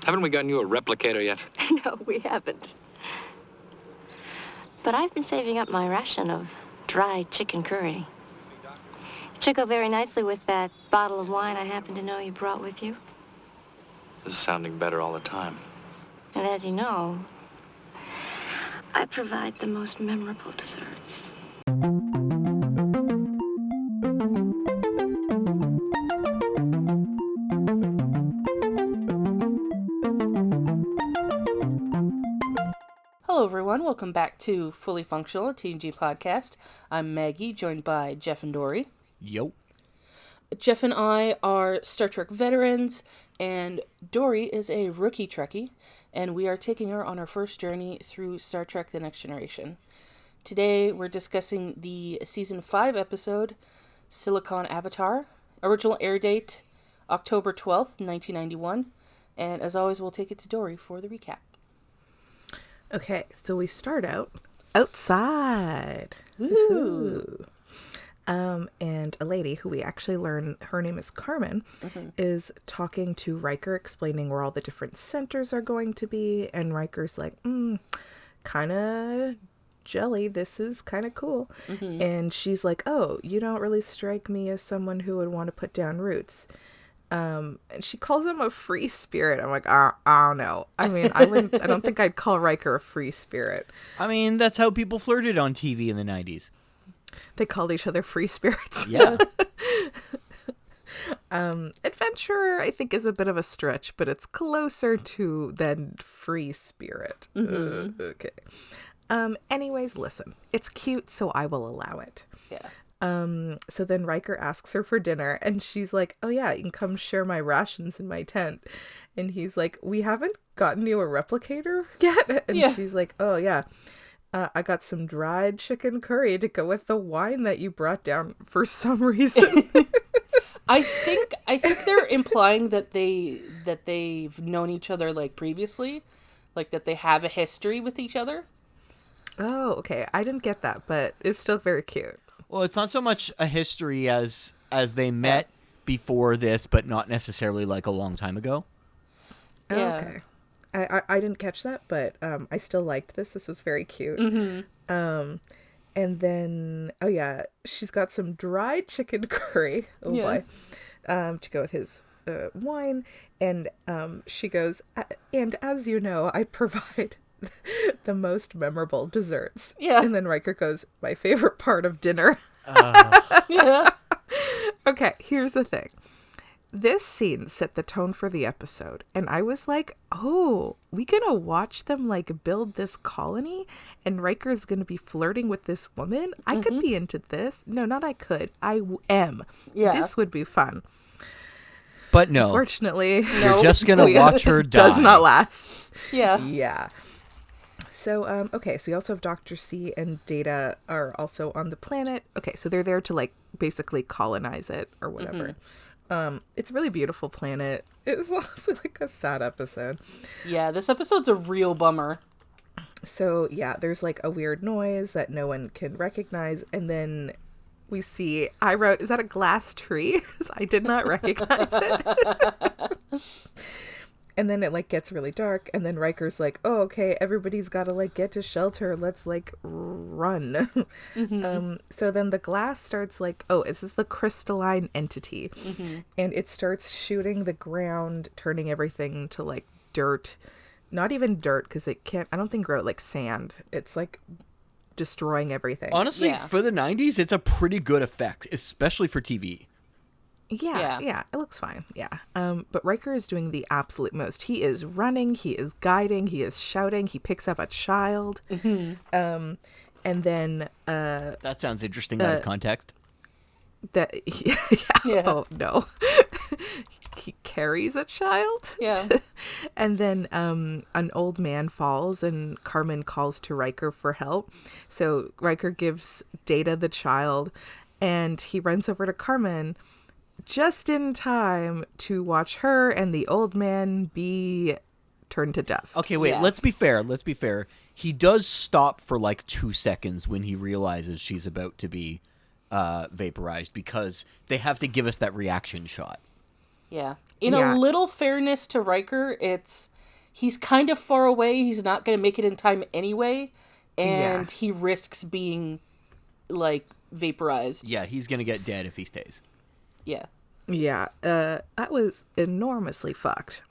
Haven't we gotten you a replicator yet? No, we haven't. But I've been saving up my ration of dry chicken curry. It should go very nicely with that bottle of wine I happen to know you brought with you. This is sounding better all the time. And as you know, I provide the most memorable desserts. Hello everyone, welcome back to Fully Functional, a TNG podcast. I'm Maggie, joined by Jeff and Dory. Yo. Jeff and I are Star Trek veterans, and Dory is a rookie Trekkie, and we are taking her on our first journey through Star Trek The Next Generation. Today we're discussing the Season 5 episode, Silicon Avatar. Original air date, October 12th, 1991, and as always we'll take it to Dory for the recap. Okay, so we start out outside. Woo! And a lady who we actually learn her name is Carmen is talking to Riker, explaining where all the different centers are going to be. And Riker's like, kind of jelly. This is kind of cool. And she's like, oh, you don't really strike me as someone who would want to put down roots. And she calls him a free spirit. I'm like, I don't know. I mean, I don't think I'd call Riker a free spirit. I mean, that's how people flirted on TV in the 90s. They called each other free spirits. Yeah. Adventurer, I think, is a bit of a stretch, but it's closer to than free spirit. Okay. Anyways, listen. It's cute, so I will allow it. Yeah. So then Riker asks her for dinner, and she's like, oh yeah, you can come share my rations in my tent. And he's like, we haven't gotten you a replicator yet? And she's like, oh yeah, I got some dried chicken curry to go with the wine that you brought down for some reason. I think they're implying that they've known each other like previously, like that they have a history with each other. Oh, okay. I didn't get that, but it's still very cute. Well, it's not so much a history as they met before this, but not necessarily like a long time ago. Yeah. Okay. I didn't catch that, but I still liked this. This was very cute. And then, oh yeah, she's got some dried chicken curry. Oh boy. To go with his wine. And she goes, and as you know, I provide the most memorable desserts. Yeah. And then Riker goes, my favorite part of dinner. Yeah. Okay, here's the thing. This scene set the tone for the episode, and I was like, oh, we gonna watch them like build this colony, and Riker's gonna be flirting with this woman? I could be into this. No, not I could. I am. Yeah. This would be fun. But no. Unfortunately, You're just gonna watch her die. Does not last. Yeah. Yeah. So, okay, so we also have Dr. C and Data are also on the planet. Okay, so they're there to, like, basically colonize it or whatever. It's a really beautiful planet. It's also, like, a sad episode. Yeah, this episode's a real bummer. So, yeah, there's, like, a weird noise that no one can recognize, and then we see, I wrote, is that a glass tree? Because I did not recognize it. And then it, like, gets really dark, and then Riker's like, oh, okay, everybody's got to, like, get to shelter. Let's, like, run. So then the glass starts, like, oh, this is the crystalline entity. And it starts shooting the ground, turning everything to, like, dirt. Not even dirt, because it can't, I don't think grow, like, sand. It's, like, destroying everything. Honestly, for the 90s, it's a pretty good effect, especially for TV. Yeah, it looks fine. Yeah. But Riker is doing the absolute most. He is running, he is guiding, he is shouting, he picks up a child. And then that sounds interesting out of context. Oh no. He carries a child. Yeah. And then an old man falls and Carmen calls to Riker for help. So Riker gives Data the child and he runs over to Carmen just in time to watch her and the old man be turned to dust. Okay, wait, let's be fair. He does stop for like 2 seconds when he realizes she's about to be vaporized because they have to give us that reaction shot. Yeah. In Yeah. a little fairness to Riker, he's kind of far away. He's not going to make it in time anyway, and he risks being like vaporized. Yeah, he's gonna get dead if he stays. Yeah. Yeah, that was enormously fucked.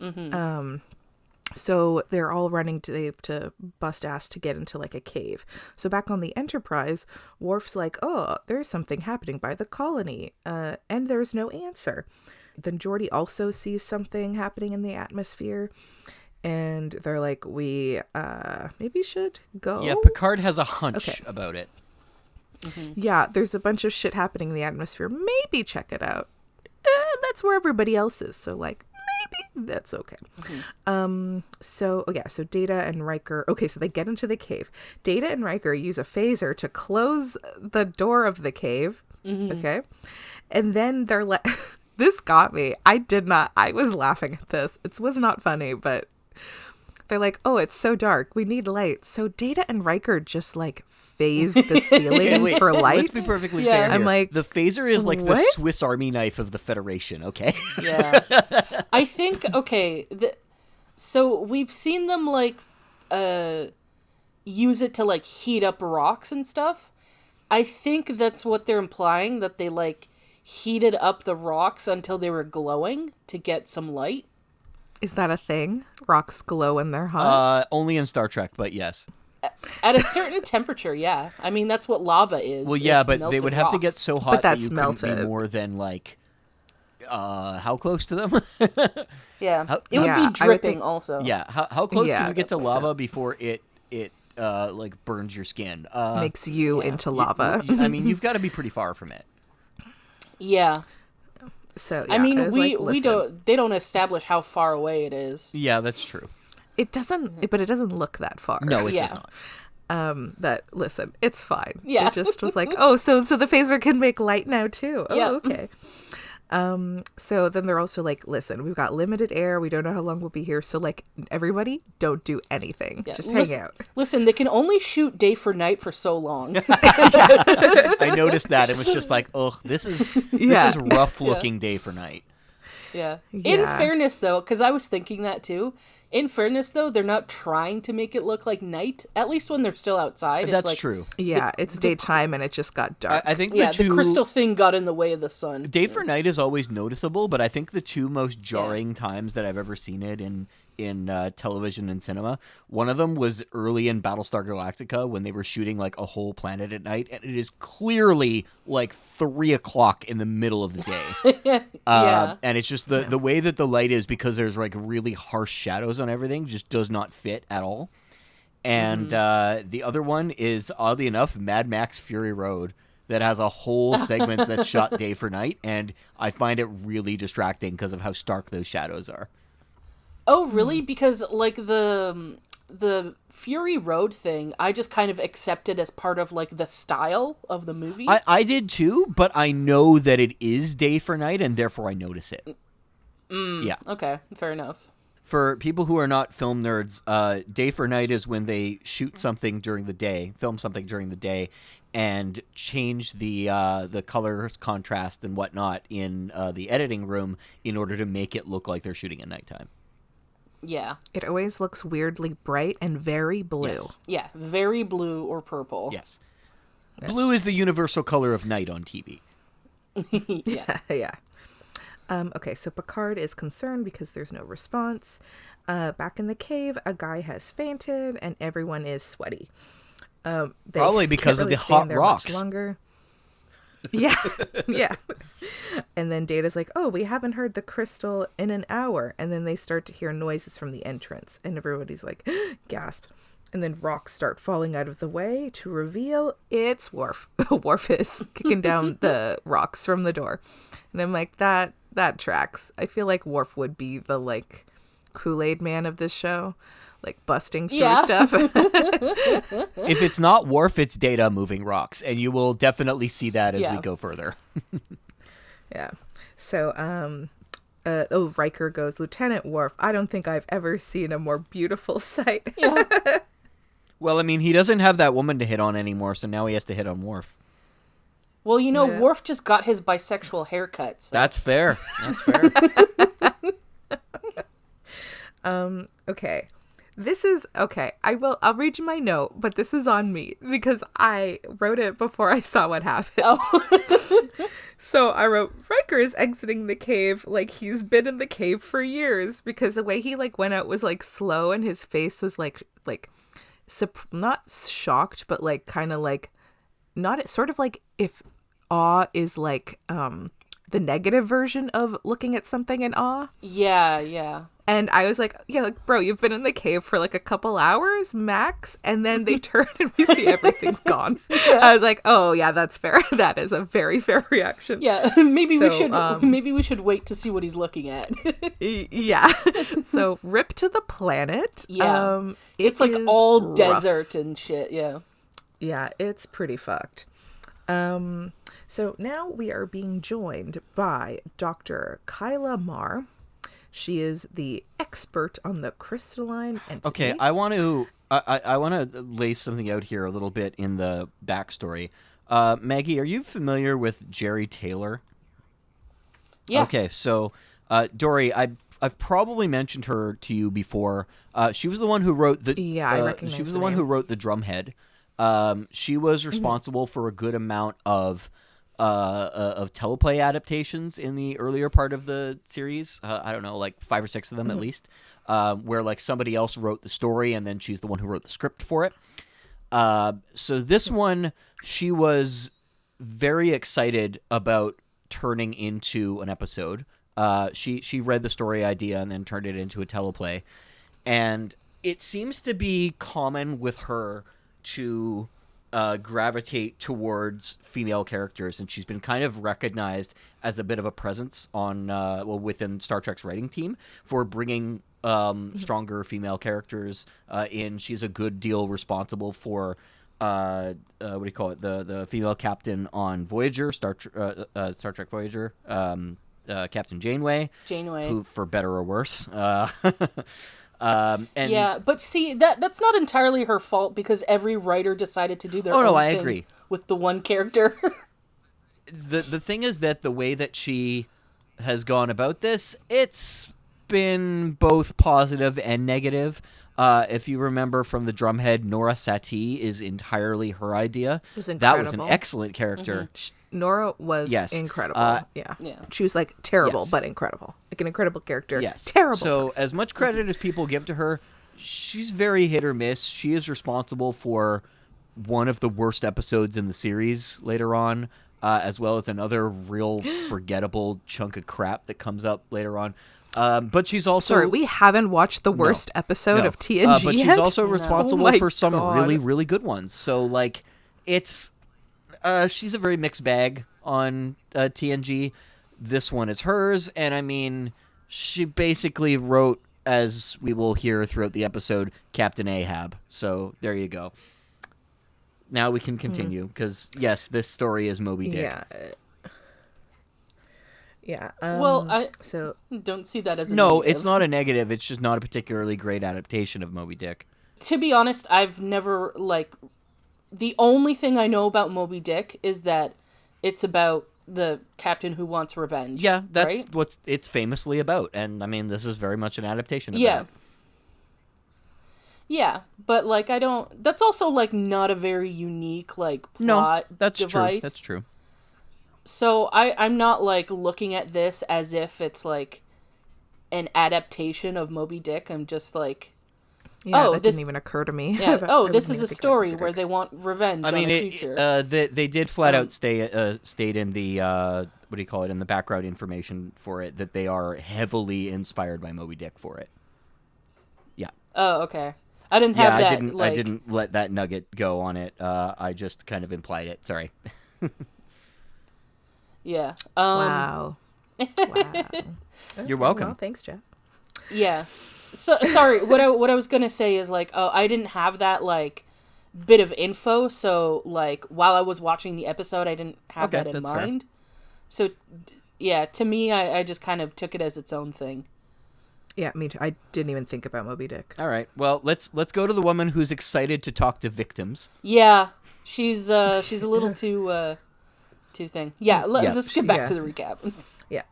So they're all running to bust ass to get into like a cave. So back on the Enterprise, Worf's like, oh, there's something happening by the colony, and there's no answer. Then Geordi also sees something happening in the atmosphere, and they're like, we maybe should go. Yeah, Picard has a hunch about it. Yeah, there's a bunch of shit happening in the atmosphere. Maybe check it out. That's where everybody else is. So like, maybe that's okay. So Data and Riker. Okay, so they get into the cave. Data and Riker use a phaser to close the door of the cave. Okay, and then they're like, this got me. I was laughing at this. It was not funny, but they're like, oh, it's so dark. We need light. So Data and Riker just like phase the ceiling Wait, for light. Let's be perfectly Yeah. fair I'm here. like, the phaser is like the what? Swiss Army knife of the Federation, okay? Yeah. I think, so we've seen them, like, use it to, like, heat up rocks and stuff. I think that's what they're implying, that they, like, heated up the rocks until they were glowing to get some light. Is that a thing? Rocks glow when they're hot? Only in Star Trek, but yes. At a certain temperature, yeah. I mean, that's what lava is. Well, yeah, It's but they melted would have to get rocks. so hot that that's you couldn't be melted. more than like, how close to them? Yeah. How- It would Yeah, I be would dripping think- also. Yeah, how close Yeah, can you get to that's- lava before it like burns your skin? Makes you into lava. I mean, you've got to be pretty far from it. Yeah. So yeah, I mean, was we like, listen, don't. They don't establish how far away it is. Yeah, that's true. It doesn't, but it doesn't look that far. No, it Yeah. does not. That listen, it's fine. Yeah. It just was like, oh, so the phaser can make light now too. Oh, Yeah. okay. So then they're also like, listen, we've got limited air. We don't know how long we'll be here. So like, everybody, don't do anything. Yeah. Just hang out. Listen, they can only shoot day for night for so long. I noticed that. It was just like, oh, this is Yeah. rough looking day for night. Yeah. In Yeah. fairness, though, because I was thinking that too. In fairness, though, they're not trying to make it look like night. At least when they're still outside. It's That's like, true. Yeah, it's daytime and it just got dark. I think Yeah, the two the crystal thing got in the way of the sun. day for night is always noticeable, but I think the two most jarring times that I've ever seen it in television and cinema, one of them was early in Battlestar Galactica when they were shooting like a whole planet at night, and it is clearly like 3:00 in the middle of the day. Yeah. And it's just the way that the light is, because there's like really harsh shadows on everything, just does not fit at all. And the other one is, oddly enough, Mad Max Fury Road, that has a whole segment that's shot day for night, and I find it really distracting because of how stark those shadows are. Oh, really? Because like the Fury Road thing, I just kind of accepted as part of like the style of the movie. I did too, but I know that it is day for night, and therefore I notice it. Yeah. Okay, fair enough. For people who are not film nerds, day for night is when they shoot something during the day, film something during the day, and change the color contrast and whatnot in the editing room in order to make it look like they're shooting at nighttime. Yeah. It always looks weirdly bright and very blue. Yes. Yeah, very blue or purple. Yes. Blue is the universal color of night on TV. Yeah. Yeah. Okay, so Picard is concerned because there's no response. Back in the cave, a guy has fainted and everyone is sweaty. They Probably can't because of really the stay in hot there rocks. much longer. Yeah, yeah. And then Data's like, oh, we haven't heard the crystal in an hour. And then they start to hear noises from the entrance. And everybody's like, gasp. And then rocks start falling out of the way to reveal it's Worf. Worf is kicking down the rocks from the door. And I'm like, that tracks. I feel like Worf would be the like Kool-Aid man of this show. Like busting through Yeah. stuff. If it's not Worf, it's Data moving rocks, and you will definitely see that as we Yeah. go further. Yeah. So, Riker goes, Lieutenant Worf, I don't think I've ever seen a more beautiful sight. Yeah. Well, I mean, he doesn't have that woman to hit on anymore, so now he has to hit on Worf. Well, you know, Yeah. Worf just got his bisexual haircut. So. That's fair. That's fair. Okay. This is okay. I'll read you my note, but this is on me because I wrote it before I saw what happened. Oh. So I wrote, Riker is exiting the cave like he's been in the cave for years, because the way he like went out was like slow, and his face was like not shocked, but like kind of like not sort of like if awe is like the negative version of looking at something in awe. Yeah. And I was like, yeah, like, bro, you've been in the cave for like a couple hours max. And then they turn and we see everything's gone. I was like, oh, yeah, that's fair. That is a very fair reaction. Yeah, maybe we So, should maybe we should wait to see what he's looking at. Yeah. So rip to the planet. Yeah. It It's like is all rough. desert and shit, yeah. Yeah, it's pretty fucked. So now we are being joined by Dr. Kyla Marr. She is the expert on the crystalline entity. Okay, I want to lay something out here a little bit in the backstory. Maggie, are you familiar with Jerry Taylor? Yeah. Okay, so Dory, I've probably mentioned her to you before. She was the one who wrote the. Yeah, I recognize She was the the one who name. wrote the Drumhead. She was responsible for a good amount of teleplay adaptations in the earlier part of the series. I don't know, like 5 or 6 of them at least, where like somebody else wrote the story and then she's the one who wrote the script for it. So this one, she was very excited about turning into an episode. She read the story idea and then turned it into a teleplay. And it seems to be common with her to gravitate towards female characters, and she's been kind of recognized as a bit of a presence on within Star Trek's writing team for bringing stronger female characters in. She's a good deal responsible for what do you call it, the female captain on Voyager, Star Trek Voyager, Captain Janeway, who, for better or worse. And Yeah, but see, that's not entirely her fault, because every writer decided to do their Oh, no, own I thing agree. with the one character. the thing is that the way that she has gone about this, it's been both positive and negative. If you remember from the Drumhead, Nora Satie is entirely her idea. It was That was an incredible. excellent character. Nora was Yes. incredible. Yeah. Yeah. She was like terrible, Yes. but incredible. Like an incredible character. Yes. Terrible. So person. as much credit as people give to her, she's very hit or miss. She is responsible for one of the worst episodes in the series later on, as well as another real forgettable chunk of crap that comes up later on. But she's also Sorry, we haven't watched the worst episode No. of TNG but she's yet. also No. responsible Oh my for some God. really, really good ones. So, like, it's she's a very mixed bag on TNG. This one is hers, and I mean, she basically wrote, as we will hear throughout the episode, Captain Ahab. So there you go. Now we can continue, because yes, this story is Moby Dick. Yeah. Yeah. Well, I So don't see that as a No, negative. it's not a negative. It's just not a particularly great adaptation of Moby Dick. To be honest, I've never, like, the only thing I know about Moby Dick is that it's about the captain who wants revenge. Yeah, that's right? what it's famously about, and I mean, this is very much an adaptation of Yeah. that. Yeah, but like I don't. That's also like not a very unique like plot That's device. true. That's true. So I'm not like looking at this as if it's like an adaptation of Moby Dick. I'm just like, yeah, Oh, that this- didn't even occur to me. yeah, I oh, wasn't this even is a thinking story about where Moby they want revenge I mean, on a creature. they did flat Um, out state in the what do you call it, in the background information for it, that they are heavily inspired by Moby Dick for it. Yeah, Oh, okay. I didn't have yeah. that. I didn't let that nugget go on it. I just kind of implied it. Sorry. Yeah. Wow. Wow. You're welcome. Well, thanks, Jeff. Yeah. So sorry. What I was gonna say is like, oh, I didn't have that like bit of info. So like while I was watching the episode, I didn't have Okay, that in that's fair. mind. So yeah, to me, I just kind of took it as its own thing. Yeah, me too. I didn't even think about Moby Dick. All right. Well, let's go to the woman who's excited to talk to victims. Yeah, she's a little too 2 thing. Yeah, Yeah. let's get back Yeah. to the recap. Yeah.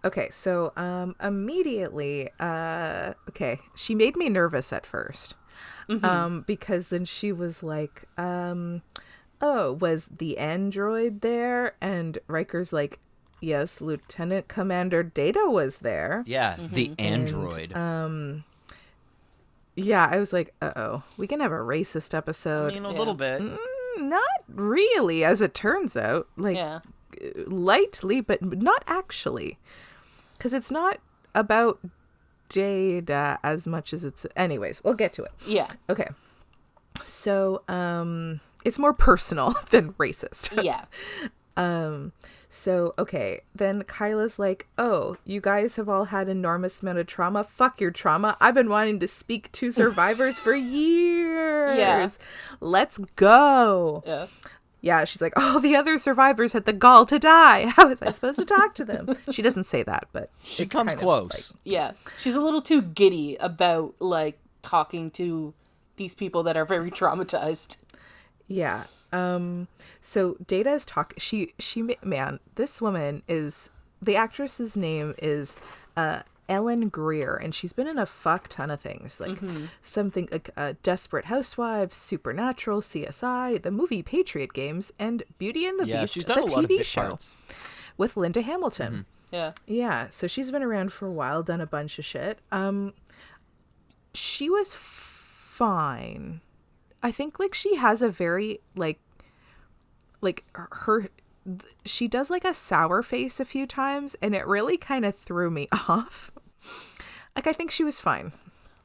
Okay, so immediately, okay, she made me nervous at first. Because then she was like, oh, was the android there? And Riker's like, yes, Lieutenant Commander Data was there. Yeah, the android. Yeah, I was like, uh-oh, we can have a racist episode. a little bit. Not really, as it turns out. Like, Yeah. lightly, but not actually. Because it's not about Data as much as it's... Anyways, we'll get to it. Yeah. Okay. So, it's more personal than racist. Yeah. So, okay, then Kyla's like, oh, you guys have all had enormous amount of trauma. Fuck your trauma. I've been wanting to speak to survivors for years. Yeah. Let's go. Yeah. Yeah, she's like, oh, the other survivors had the gall to die. How was I supposed to talk to them? She doesn't say that, but She it's comes kind of close. Yeah. She's a little too giddy about, like, talking to these people that are very traumatized. Yeah. So Data is man, this woman is, the actress's name is Ellen Greer, and she's been in a fuck ton of things, like something like Desperate Housewives, Supernatural, CSI, the movie Patriot Games, and Beauty and the Yeah, Beast, she's the done a lot of TV bit show parts. with Linda Hamilton. Yeah. Yeah, so she's been around for a while, done a bunch of shit. She was fine. I think like she has a very like she does like a sour face a few times, and it really kind of threw me off. Like, I think she was fine.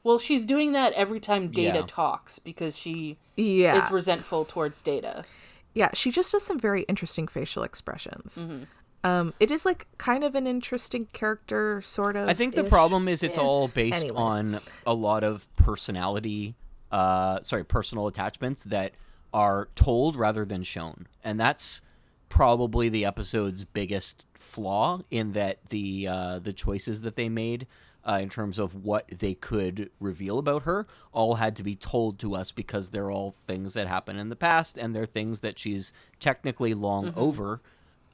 Well, she's doing that every time Data Yeah. talks because she Yeah. is resentful towards Data. Yeah, she just does some very interesting facial expressions. It is like kind of an interesting character, sort of. I think the problem is it's Yeah. all based Anyways. on a lot of personal attachments that are told rather than shown. And that's probably the episode's biggest flaw, in that the choices that they made in terms of what they could reveal about her all had to be told to us, because they're all things that happened in the past, and they're things that she's technically long over,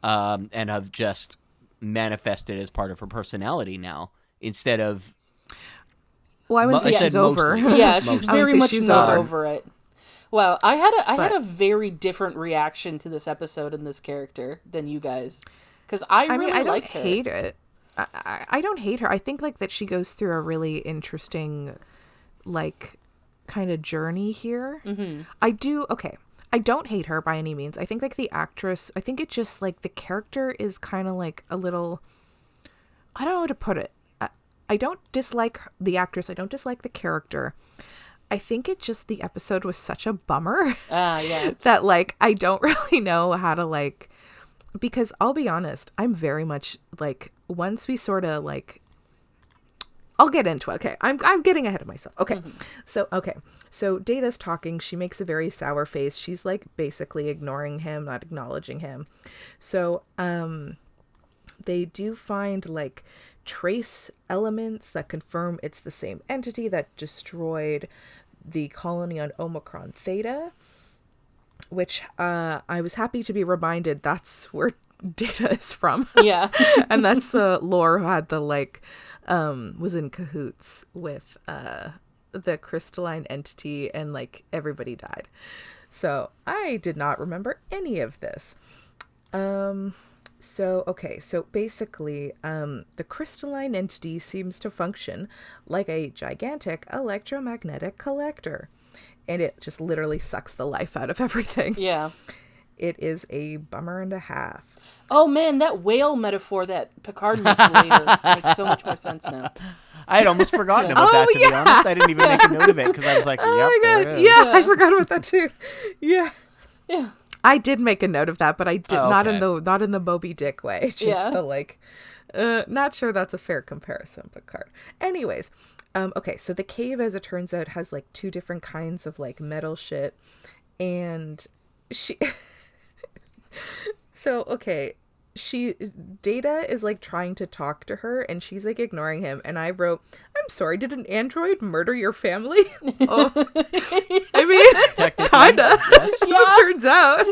and have just manifested as part of her personality now, instead of... Well, I wouldn't I say said she's over. mostly. Yeah, she's I would very say much she's not over. over it. Wow, I had But- a very different reaction to this episode and this character than you guys, because I I really mean, I don't liked her. hate it. I don't hate her. I think like that she goes through a really interesting, like, kind of journey here. I do. Okay, I don't hate her by any means. I think like the actress. I think it just like the character is kind of like a little. I don't know how to put it. I don't dislike the actress. I don't dislike the character. I think it just, the episode was such a bummer. Yeah. That like I don't really know how to like, because I'll be honest, I'm very much like, once we sort of like, I'll get into it. Okay, I'm getting ahead of myself. Okay. So Data's talking, she makes a very sour face. She's like basically ignoring him, not acknowledging him. So they do find like trace elements that confirm it's the same entity that destroyed the colony on Omicron Theta, which I was happy to be reminded that's where Data is from. Yeah. And that's Lore, who had the like was in cahoots with the crystalline entity, and like everybody died. So I did not remember any of this. So basically, the crystalline entity seems to function like a gigantic electromagnetic collector, and it just literally sucks the life out of everything. Yeah. It is a bummer and a half. Oh man, that whale metaphor that Picard makes later makes so much more sense now. I had almost forgotten about that, to be honest. I didn't even make a note of it, because I was like, Oh yep, my there god, it is. yeah, I forgot about that too. Yeah. Yeah. I did make a note of that, but I did Oh, not okay. in the Moby Dick way. Just Yeah. the like, not sure that's a fair comparison, Picard. Anyways, okay, so the cave, as it turns out, has like 2 different kinds of like metal shit, and she. So okay, Data is like trying to talk to her, and she's like ignoring him, and I wrote, "I'm sorry, did an android murder your family?" Oh, I mean, Technically, kinda. yes. As it turns out.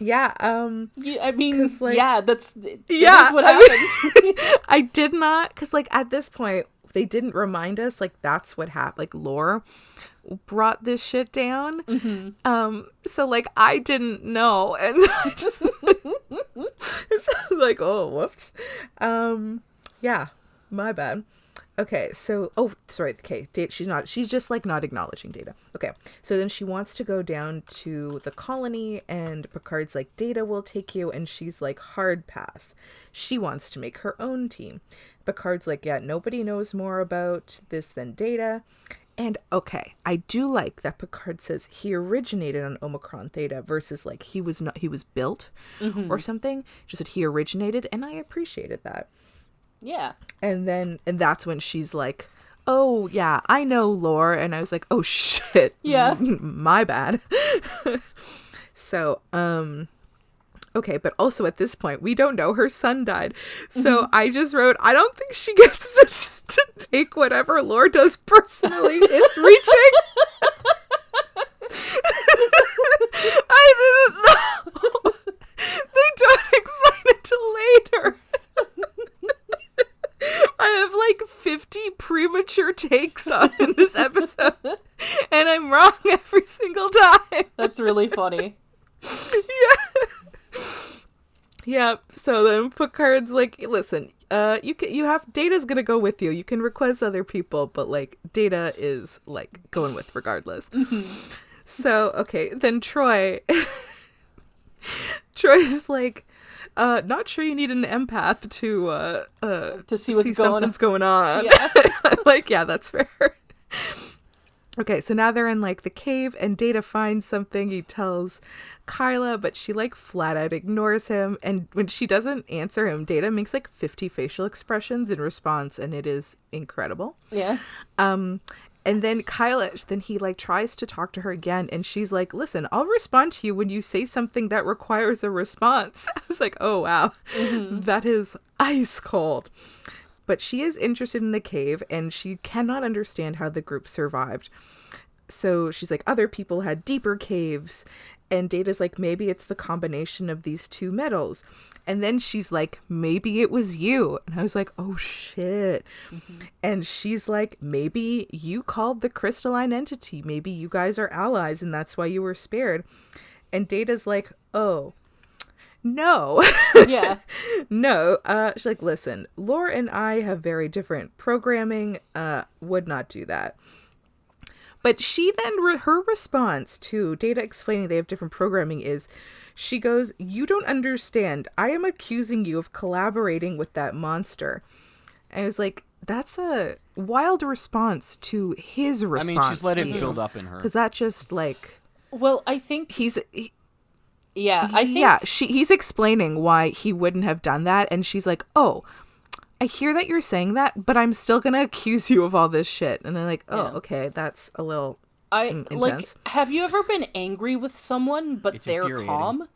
Yeah, I mean, 'Cause, like- that yeah, is what I happens. mean, I did not, because like at this point they didn't remind us like that's what happened. Like Lore brought this shit down. So like I didn't know, and I just so, like, oh, whoops. Yeah, my bad. Okay, so sorry. Okay, she's just like not acknowledging Data. Okay, so then she wants to go down to the colony, and Picard's like, Data will take you, and she's like, hard pass. She wants to make her own team. Picard's like, yeah, nobody knows more about this than Data. And okay, I do like that Picard says he originated on Omicron Theta versus like he was built or something. Just that he originated, and I appreciated that. Yeah. And that's when she's like, oh yeah, I know Lore. And I was like, oh shit. Yeah. My bad. So, okay, but also at this point, we don't know her son died. So I just wrote, I don't think she gets to take whatever Lore does personally. It's reaching. I didn't know. They don't explain it till later. I have like 50 premature takes on in this episode, and I'm wrong every single time. That's really funny. Yeah. So then Picard's like, listen, you have Data's gonna go with you. You can request other people, but like Data is like going with regardless. So okay, then Troy is like, not sure you need an empath to see what's something's going on. Yeah. I'm like, yeah, that's fair. Okay, so now they're in like the cave, and Data finds something. He tells Kyla, but she like flat out ignores him. And when she doesn't answer him, Data makes like 50 facial expressions in response, and it is incredible. Yeah. And then Kyla, then he like tries to talk to her again, and she's like, listen, I'll respond to you when you say something that requires a response. I was like, oh wow, that is ice cold. But she is interested in the cave, and she cannot understand how the group survived. So she's like, other people had deeper caves. And Data's like, maybe it's the combination of these two metals. And then she's like, maybe it was you. And I was like, oh shit. And she's like, maybe you called the crystalline entity. Maybe you guys are allies, and that's why you were spared. And Data's like, oh, no. Yeah. No. She's like, listen, Lore and I have very different programming. Would not do that. But she then, her response to Data explaining they have different programming is, she goes, you don't understand. I am accusing you of collaborating with that monster. And I was like, that's a wild response to his response. I mean, she's let to it you. build up in her. Because that just like, Well, I think he's explaining why he wouldn't have done that. And she's like, oh, I hear that you're saying that, but I'm still going to accuse you of all this shit. And I'm like, oh, Yeah. okay, that's a little like, intense. have you ever been angry with someone, but It's they're infuriating. calm?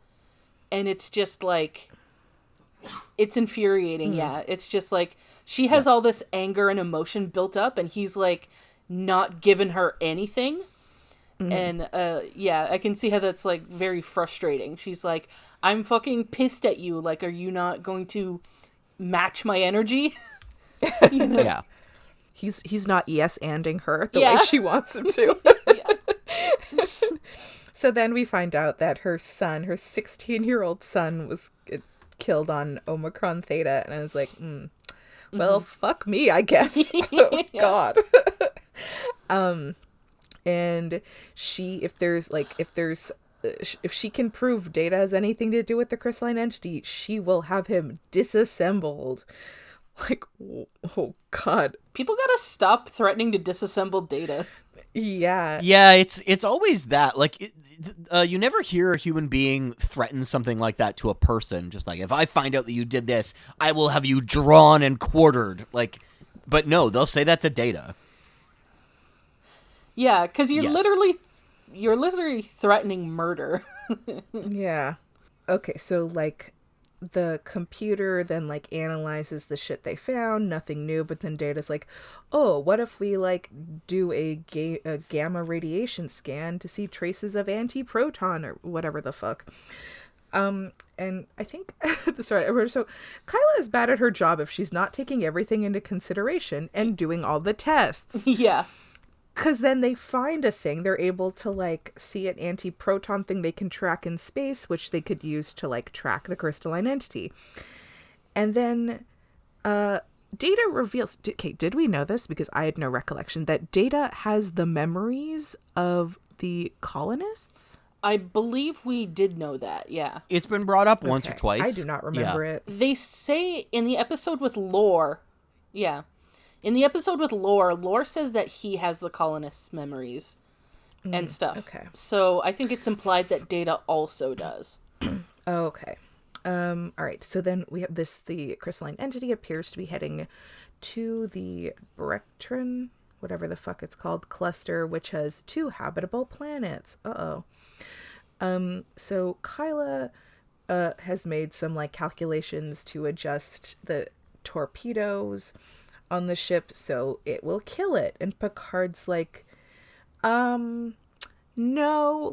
And it's just like, it's infuriating. Yeah. It's just like, she has all this anger and emotion built up, and he's like not giving her anything. And I can see how that's like very frustrating. She's like, I'm fucking pissed at you. Like, are you not going to match my energy? You know? Yeah. He's not yes-anding her the Yeah. way she wants him to. Yeah. So then we find out that her son, her 16-year-old son, was killed on Omicron Theta. And I was like, well, fuck me, I guess. Oh, God. And if she can prove Data has anything to do with the crystalline entity, she will have him disassembled. Like, oh God. People gotta stop threatening to disassemble Data. Yeah. Yeah, it's always that. Like, you never hear a human being threaten something like that to a person. Just like, if I find out that you did this, I will have you drawn and quartered. Like, but no, they'll say that to Data. Yeah, because you're Yes. literally threatening murder. Yeah. Okay, so like the computer then like analyzes the shit they found, nothing new, but then Data's like, oh, what if we like do a gamma radiation scan to see traces of anti-proton or whatever the fuck. And I think sorry, I wrote, so Kyla is bad at her job if she's not taking everything into consideration and doing all the tests. Yeah. Because then they find a thing. They're able to, like, see an anti-proton thing they can track in space, which they could use to, like, track the crystalline entity. And then Data reveals... Okay, did we know this? Because I had no recollection. That Data has the memories of the colonists? I believe we did know that, yeah. It's been brought up once or Okay, twice. I do not remember Yeah. it. They say in the episode with Lore, yeah. In the episode with Lore says that he has the colonists' memories and stuff. okay. So I think it's implied that Data also does. Okay. All right. So then we have the crystalline entity appears to be heading to the Brectron, whatever the fuck it's called, cluster, which has 2 habitable planets. So Kyla has made some, like, calculations to adjust the torpedoes on the ship so it will kill it. And Picard's like, no,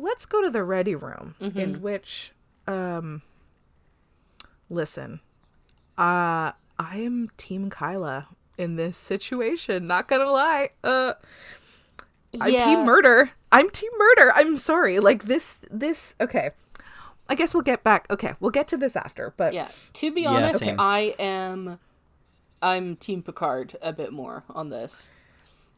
let's go to the ready room. In which, listen, I am Team Kyla in this situation, not gonna lie. I'm Team Murder. I'm sorry. Like, this, okay. I guess we'll get back. Okay, we'll get to this after, but Yeah. To be honest, same. I'm Team Picard a bit more on this.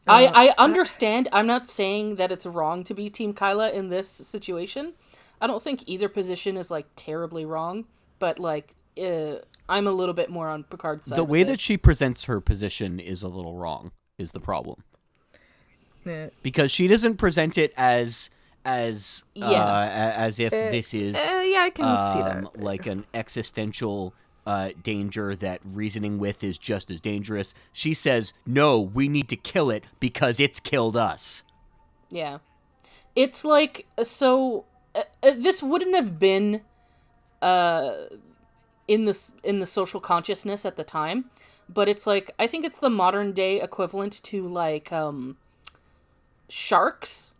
I understand. I'm not saying that it's wrong to be Team Kyla in this situation. I don't think either position is, like, terribly wrong, but, like, I'm a little bit more on Picard's side. The way of that this. she presents her position is a little wrong, is the problem. Because she doesn't present it as if this is yeah, I can see that. like an existential danger that reasoning with is just as dangerous. She says, no, we need to kill it because it's killed us. Yeah. It's like, so this wouldn't have been in the social consciousness at the time, but it's like, I think it's the modern day equivalent to, like, sharks.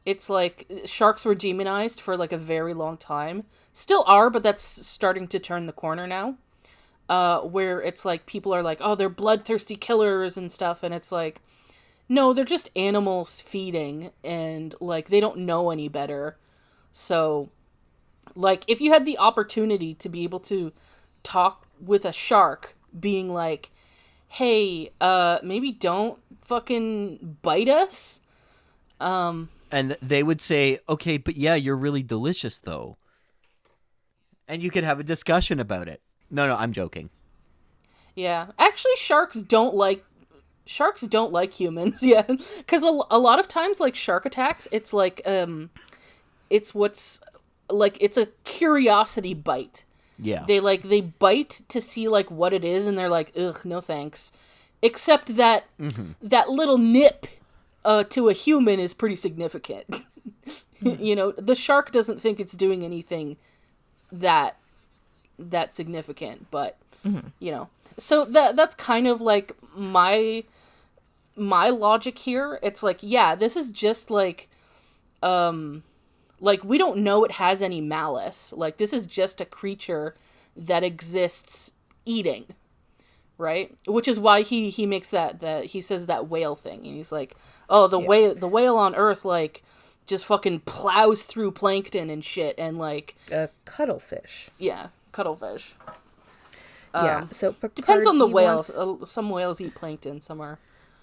It's like sharks were demonized for, like, a very long time. Still are, but that's starting to turn the corner now. Where it's like people are like, oh, they're bloodthirsty killers and stuff, and it's like, no, they're just animals feeding, and, like, they don't know any better. So, like, if you had the opportunity to be able to talk with a shark, being like, hey, maybe don't fucking bite us. And they would say, okay, but yeah, you're really delicious, though. And you could have a discussion about it. No, I'm joking. Yeah. Actually, sharks don't like humans, yeah. Because a lot of times, like, shark attacks, it's like, it's what's, like, it's a curiosity bite. Yeah. They bite to see, like, what it is, and they're like, ugh, no thanks. Except that that little nip to a human is pretty significant. You know, the shark doesn't think it's doing anything that significant, but you know. So that's kind of like my logic here. It's like, yeah, this is just like we don't know it has any malice. Like, this is just a creature that exists eating, right? Which is why he makes that he says that whale thing, and he's like, oh, the whale on Earth, like, just fucking plows through plankton and shit, and, like, Cuttlefish. yeah, cuttlefish. Yeah, so Picard, Depends on the he whales. wants- Some whales eat plankton, some are.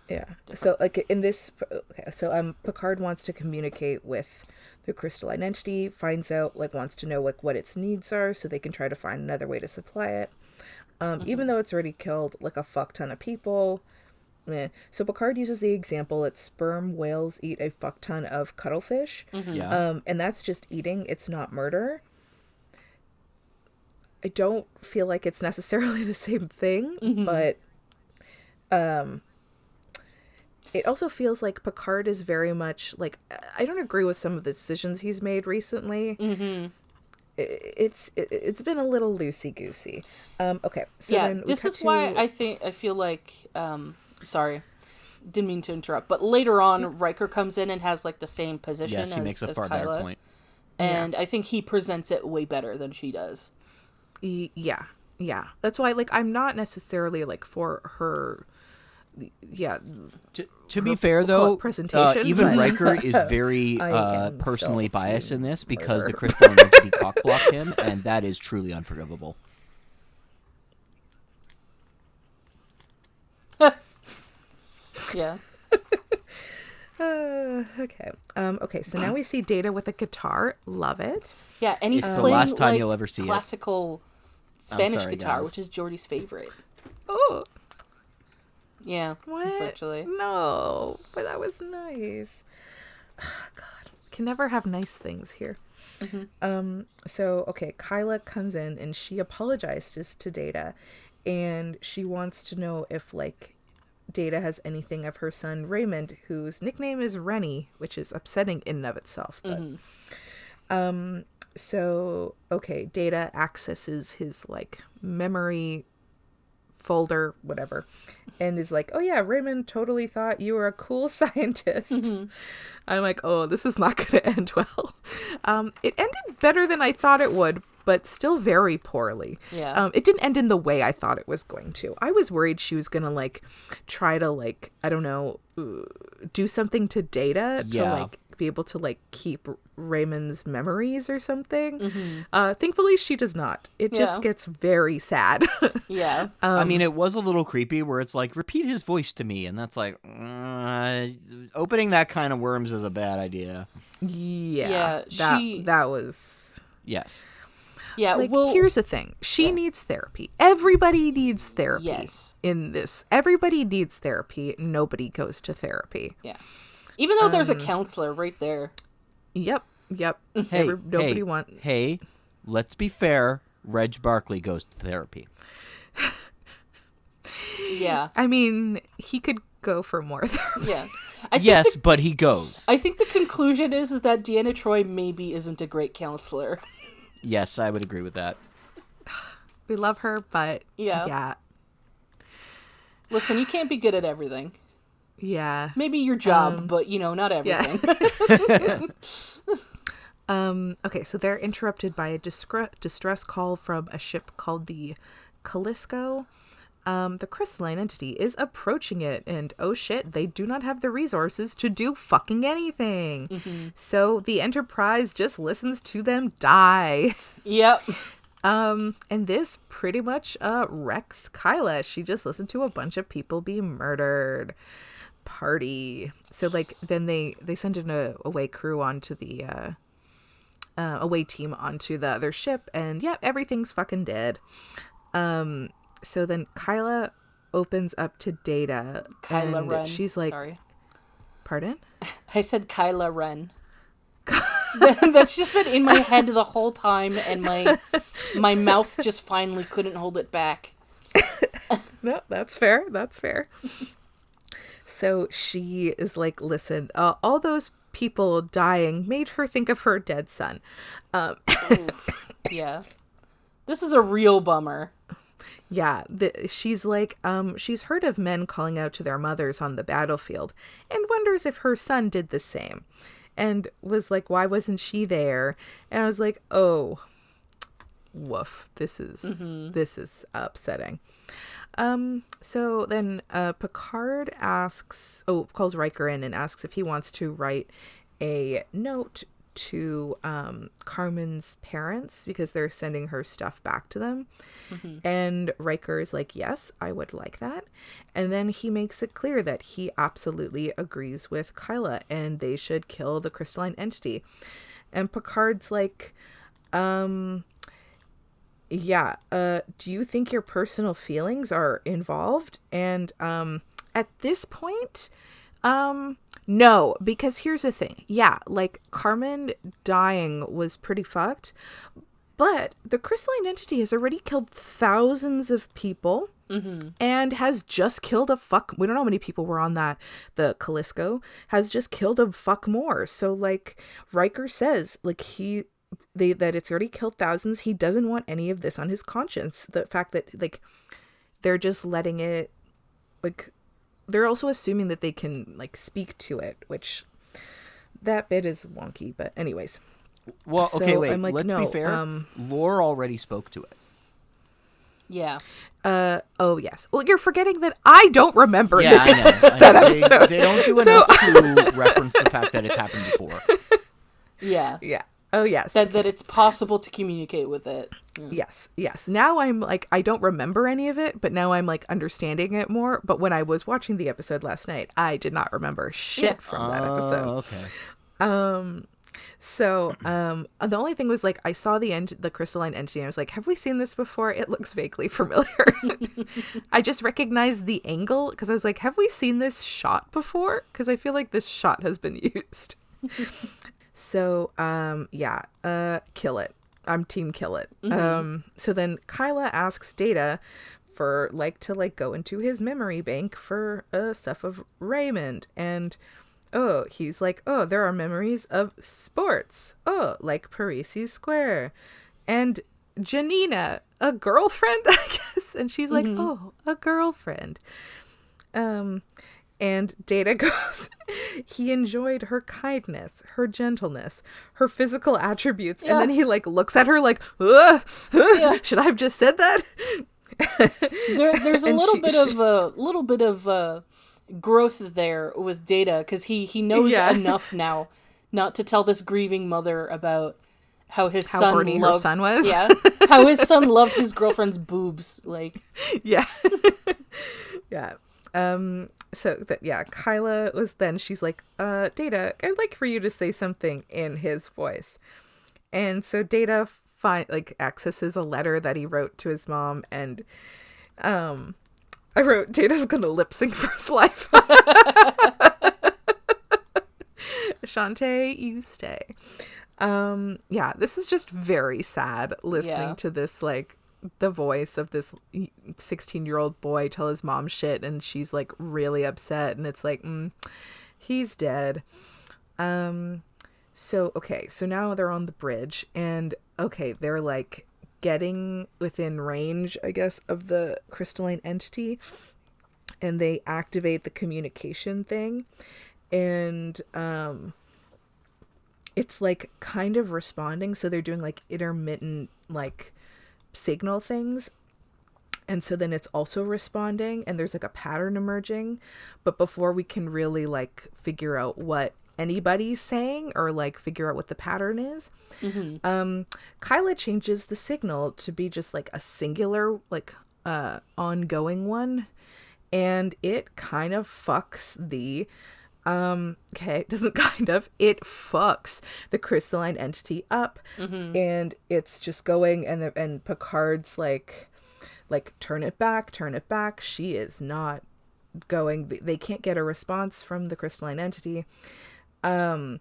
Yeah. So, like, in this, okay, so Picard wants to communicate with the crystalline entity, finds out, like, wants to know, like, what its needs are, so they can try to find another way to supply it. Even though it's already killed, like, a fuck ton of people. So Picard uses the example that sperm whales eat a fuck ton of cuttlefish. Yeah. And that's just eating. It's not murder. I don't feel like it's necessarily the same thing, but it also feels like Picard is very much like, I don't agree with some of the decisions he's made recently. It's been a little loosey goosey. Okay, so Yeah, then we this cut is why to- I feel like, sorry, didn't mean to interrupt, but later on, Riker comes in and has, like, the same position Yes, he makes a as far better Kyla. point. And I think he presents it way better than she does. Yeah. That's why, like, I'm not necessarily, like, for her, To be fair, though, presentation, even but Riker is very I am personally still biased in team this because the murder. crystalline entity cockblocked him, and that is truly unforgivable. Yeah. Okay. Okay, so now we see Data with a guitar. Love it. Yeah, and he's It's the playing last time like, you'll ever see it. classical Spanish sorry, guitar, guys. which is Jordy's favorite. Oh, Yeah, what? unfortunately. No, but that was nice. God, can never have nice things here. So, okay, Kyla comes in and she apologizes to Data, and she wants to know if, like, Data has anything of her son Raymond, whose nickname is Rennie, which is upsetting in and of itself. But, so, okay, Data accesses his, like, memory folder, whatever, and is like, oh yeah, Raymond totally thought you were a cool scientist. I'm like, oh, this is not going to end well. It ended better than I thought it would, but still very poorly. Yeah. It didn't end in the way I thought it was going to. I was worried she was going to, like, try to, like, I don't know, do something to Data to, Yeah. like, be able to, like, keep Raymond's memories or something. Thankfully, she does not. It just Yeah. gets very sad. Yeah. I mean, it was a little creepy where it's like, repeat his voice to me, and that's like, opening that kind of worms is a bad idea. Yeah, she- that was, Yes. Yeah, like, well, here's the thing. She needs therapy. Everybody needs therapy. Yes. In this. Everybody needs therapy. Nobody goes to therapy. yeah. Even though there's a counselor right there. Yep. Hey, Nobody hey, want. Hey, let's be fair. Reg Barkley goes to therapy. Yeah. I mean, he could go for more therapy. Yeah. I think Yes, but he goes. I think the conclusion is that Deanna Troy maybe isn't a great counselor. Yes, I would agree with that. We love her, but Yeah. Listen, you can't be good at everything. Yeah. Maybe your job, but, you know, not everything. Okay, so they're interrupted by a distress call from a ship called the Callisto. The crystalline entity is approaching it, and oh shit, they do not have the resources to do fucking anything. So the Enterprise just listens to them die. Yep. And this pretty much wrecks Kyla. She just listened to a bunch of people be murdered. Party. So, like, then they send an away crew onto the away team onto the other ship, and yeah, everything's fucking dead. So then Kyla opens up to Data, Kyla and Ren. she's like, Sorry. pardon? I said Kyla Ren. That's just been in my head the whole time, and my mouth just finally couldn't hold it back. No, that's fair. That's fair. So she is like, listen, all those people dying made her think of her dead son. Oof. Yeah. This is a real bummer. Yeah, she's like, she's heard of men calling out to their mothers on the battlefield and wonders if her son did the same. And was like, why wasn't she there? And I was like, oh, woof, this is upsetting. So then Picard calls Riker in and asks if he wants to write a note to Carmen's parents because they're sending her stuff back to them. And Riker is like, yes, I would like that. And then he makes it clear that he absolutely agrees with Kyla and they should kill the crystalline entity. And Picard's like, do you think your personal feelings are involved? And at this point, no, because here's the thing. Yeah, like, Carmen dying was pretty fucked, but the crystalline entity has already killed thousands of people and has just killed we don't know how many people were on the Callisto, has just killed a fuck more. So, like, Riker says, like, that it's already killed thousands. He doesn't want any of this on his conscience. The fact that, like, they're just letting it, like, they're also assuming that they can, like, speak to it, which that bit is wonky. But anyways, Well, okay, So wait. I'm like, let's no, be fair. Lore already spoke to it. Yeah. Oh yes. Well, you're forgetting that I don't remember Yeah, this I know. that They episode. don't do So- enough to reference the fact that it's happened before. Yeah. Yeah. Oh yes. That it's possible to communicate with it. Yes. Now I'm like, I don't remember any of it, but now I'm like understanding it more. But when I was watching the episode last night, I did not remember shit from that episode. Okay. So the only thing was like, I saw the crystalline entity and I was like, have we seen this before? It looks vaguely familiar. I just recognized the angle because I was like, have we seen this shot before? Because I feel like this shot has been used. So kill it. I'm team kill it. So then Kyla asks Data for to go into his memory bank for stuff of Raymond, and he's like, there are memories of sports, like Parisi Square, and Janina, a girlfriend, I guess, and she's like, a girlfriend. And Data goes, he enjoyed her kindness, her gentleness, her physical attributes. Yeah. And then he looks at her like, ugh, should I have just said that? There's a And little bit of growth there with Data, because he knows enough now not to tell this grieving mother about how his How son horny loved, her son was. Yeah, how his son loved his girlfriend's boobs. Like, Yeah. Yeah. Kyla was then, she's like, Data, I'd like for you to say something in his voice. And so Data accesses a letter that he wrote to his mom, and I wrote, Data's gonna lip sync for his life. Shantae, you stay. This is just very sad listening to this, the voice of this 16-year-old boy tell his mom shit, and she's really upset, and it's he's dead. So now they're on the bridge, and they're getting within range, I guess, of the crystalline entity, and they activate the communication thing, and it's kind of responding, so they're doing intermittent signal things, and so then it's also responding, and there's a pattern emerging, but before we can really figure out what anybody's saying or figure out what the pattern is, Kyla changes the signal to be just a singular ongoing one, and it kind of fucks the it fucks the crystalline entity up, and it's just going, and Picard's like turn it back. She is not going. They can't get a response from the crystalline entity, and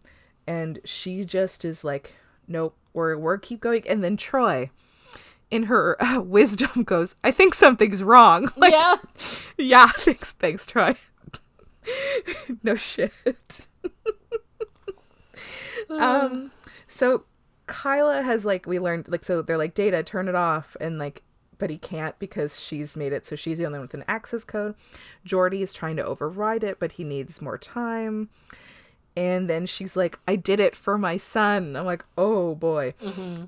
she just is like, nope, we're keep going. And then Troy, in her wisdom, goes, I think something's wrong. Yeah, thanks Troy. No shit. So Kyla has we learned so they're Data, turn it off, and but he can't because she's made it so she's the only one with an access code. Geordi is trying to override it, but he needs more time. And then she's like, I did it for my son. I'm like, oh boy.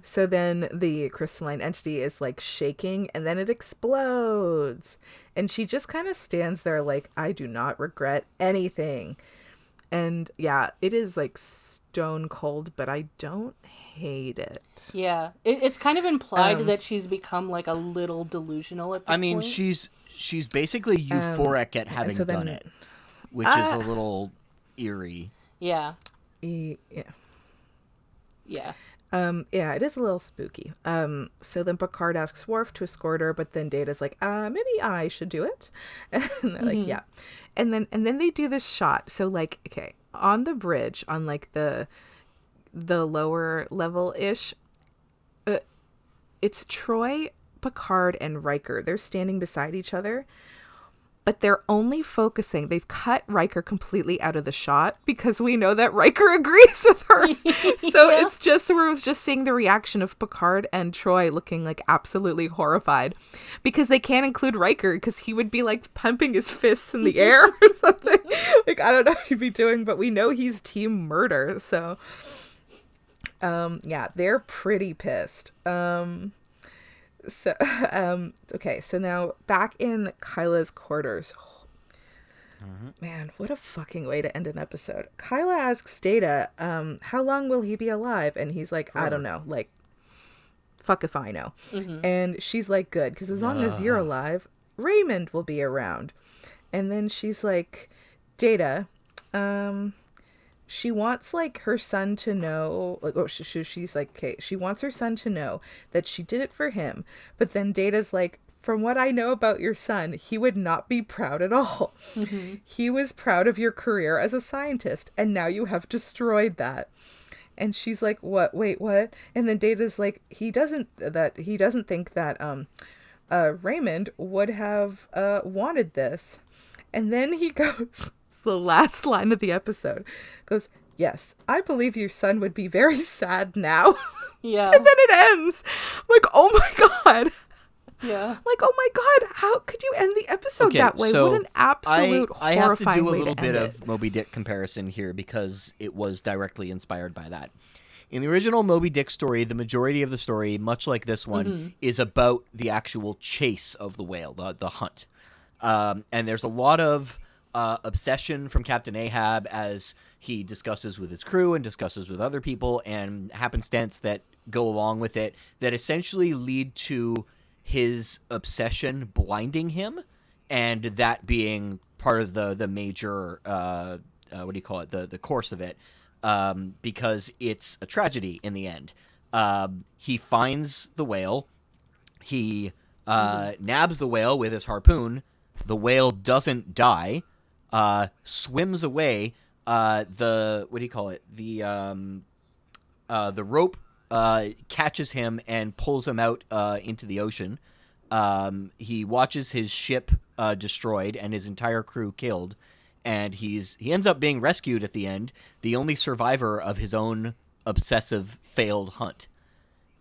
So then the crystalline entity is shaking, and then it explodes. And she just kind of stands there I do not regret anything. And yeah, it is stone cold, but I don't hate it. Yeah. It's kind of implied that she's become a little delusional at this point. She's basically euphoric at having done it, which is a little eerie. Yeah. Yeah. Yeah. Yeah, it is a little spooky. So then Picard asks Worf to escort her, but then Data's like, maybe I should do it. And they're yeah. And then they do this shot. So on the bridge, on the lower level-ish, it's Troy, Picard, and Riker. They're standing beside each other, but they're only focusing. They've cut Riker completely out of the shot because we know that Riker agrees with her. So it's just, we're just seeing the reaction of Picard and Troy looking absolutely horrified because they can't include Riker because he would be pumping his fists in the air or something. I don't know what he'd be doing, but we know he's team murder. So Yeah, they're pretty pissed. So okay, so now back in Kyla's quarters. Man, what a fucking way to end an episode. Kyla asks Data, how long will he be alive? And he's like, I don't know, like, fuck if I know. And she's like, good, because as long as you're alive, Raymond will be around. And then she's like, Data, she wants like her son to know, like, oh, she's like, okay, she wants her son to know that she did it for him. But then Data's like, from what I know about your son, he would not be proud at all. He was proud of your career as a scientist, and now you have destroyed that. And she's like, what? Wait, what? And then Data's like, he doesn't think that Raymond would have wanted this. And then he goes, the last line of the episode goes, yes, I believe your son would be very sad now. Yeah. And then it ends. Like, oh my God. Yeah. Like, oh my God, how could you end the episode that way? So what an absolute I have to horrifying do a way little to bit end of it. Moby Dick comparison here because it was directly inspired by that. In the original Moby Dick story, the majority of the story, much like this one, is about the actual chase of the whale, the hunt. And there's a lot of obsession from Captain Ahab as he discusses with his crew and discusses with other people, and happenstance that go along with it that essentially lead to his obsession blinding him, and that being part of the major what do you call it, the course of it, because it's a tragedy in the end. He finds the whale, he nabs the whale with his harpoon, the whale doesn't die, swims away, the what do you call it, the rope catches him and pulls him out into the ocean. He watches his ship destroyed and his entire crew killed, and he ends up being rescued at the end, the only survivor of his own obsessive failed hunt.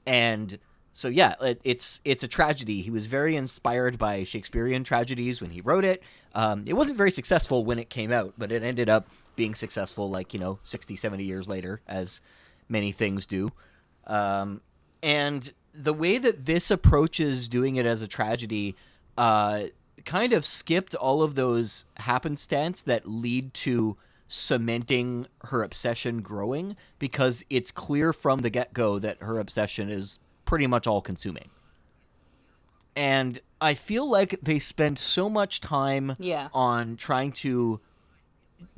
And so yeah, it's a tragedy. He was very inspired by Shakespearean tragedies when he wrote it. It wasn't very successful when it came out, but it ended up being successful, 60, 70 years later, as many things do. And the way that this approaches doing it as a tragedy kind of skipped all of those happenstance that lead to cementing her obsession growing, because it's clear from the get-go that her obsession is pretty much all-consuming. And I feel like they spend so much time on trying to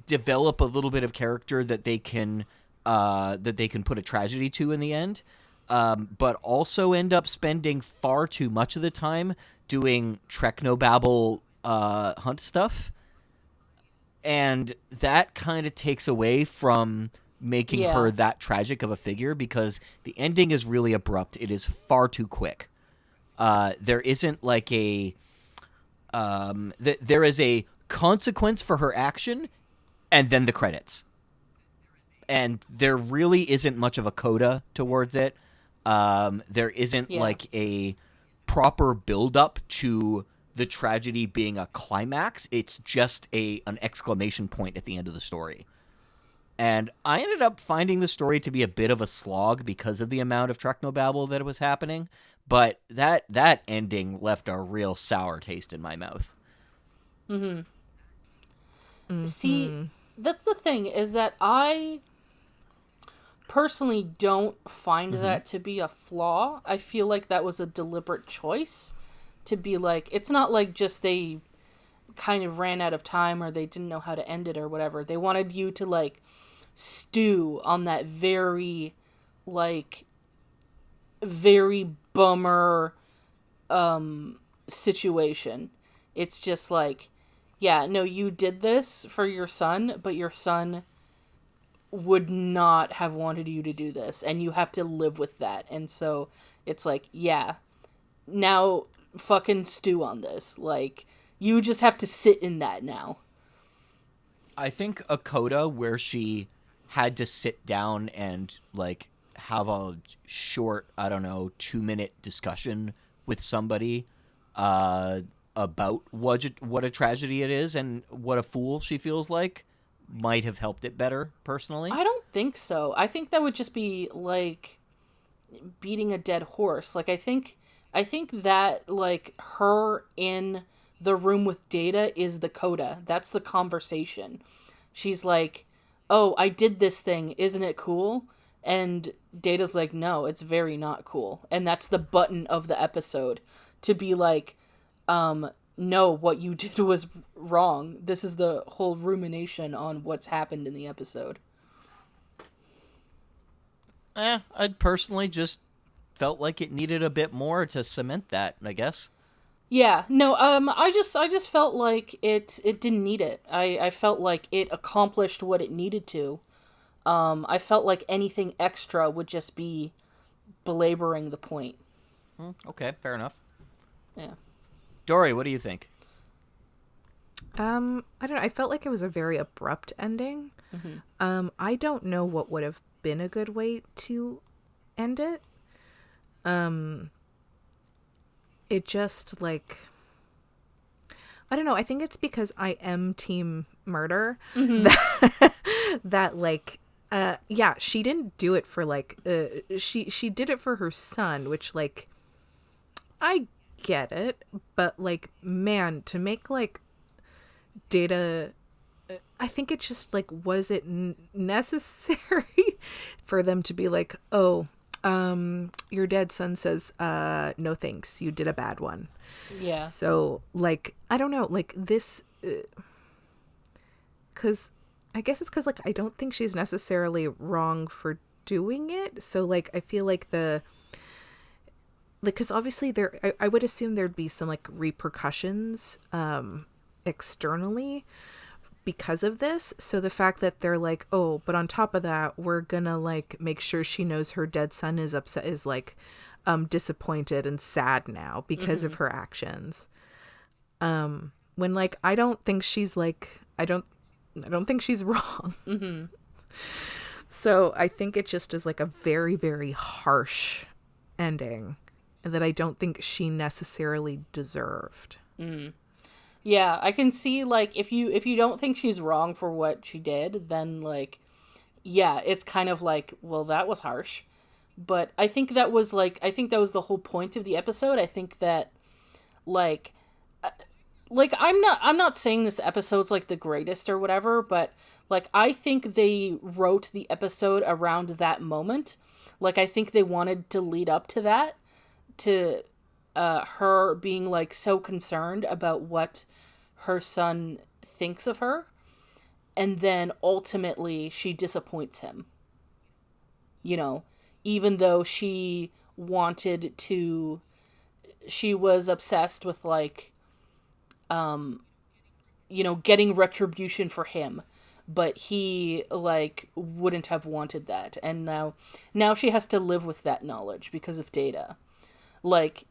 develop a little bit of character that they can put a tragedy to in the end, but also end up spending far too much of the time doing Treknobabble hunt stuff. And that kind of takes away from making her that tragic of a figure, because the ending is really abrupt. It is far too quick. There isn't like there is a consequence for her action, and then the credits. And there really isn't much of a coda towards it. There isn't like a proper build-up to the tragedy being a climax. It's just an exclamation point at the end of the story. And I ended up finding the story to be a bit of a slog because of the amount of Treknobabble that was happening. But that ending left a real sour taste in my mouth. See, that's the thing, is that I personally don't find that to be a flaw. I feel like that was a deliberate choice to be like, it's not like just they kind of ran out of time or they didn't know how to end it or whatever. They wanted you to like stew on that very bummer situation. It's just like, yeah, no, you did this for your son, but your son would not have wanted you to do this, and you have to live with that. And so it's like, yeah, now fucking stew on this. Like, you just have to sit in that now. I think a coda where she had to sit down and like have a short, 2-minute discussion with somebody about what a tragedy it is and what a fool she feels like might have helped it better, personally. I don't think so. I think that would just be like beating a dead horse. Like, I think that, like, her in the room with Data is the coda. That's the conversation. She's like, oh, I did this thing. Isn't it cool? And Data's like, no, it's very not cool. And that's the button of the episode, to be like, no, what you did was wrong. This is the whole rumination on what's happened in the episode. I personally just felt like it needed a bit more to cement that, I guess. Yeah, no, I just felt like it didn't need it. I felt like it accomplished what it needed to. I felt like anything extra would just be belaboring the point. Okay, fair enough. Yeah. Dory, what do you think? I don't know. I felt like it was a very abrupt ending. I don't know what would have been a good way to end it. It just, like, I don't know. I think it's because I am team murder that like, yeah, she didn't do it for, like, she did it for her son, which, like, I get it, but, like, man, to make, like, Data, I think it just, like, was it necessary for them to be like, oh, your dead son says, no thanks, you did a bad one. Yeah. So, like, I don't know, like, this, because I guess it's because, like, I don't think she's necessarily wrong for doing it. So, like, I feel like like, because obviously I would assume there'd be some, like, repercussions externally because of this. So the fact that they're like, oh, but on top of that, we're gonna, like, make sure she knows her dead son is upset, is, like, disappointed and sad now because of her actions. When, like, I don't think she's, like, I don't think she's wrong. So I think it just is, like, a very, very harsh ending that I don't think she necessarily deserved. Yeah, I can see, like, if you don't think she's wrong for what she did, then, like, yeah, it's kind of like, well, that was harsh. But I think that was, like, the whole point of the episode. I think that, like, I'm not saying this episode's, like, the greatest or whatever, but, like, I think they wrote the episode around that moment. Like, I think they wanted to lead up to that, to her being, like, so concerned about what her son thinks of her, and then ultimately she disappoints him, you know, even though she was obsessed with, like, you know, getting retribution for him, but he, like, wouldn't have wanted that, and now she has to live with that knowledge because of Data. Like,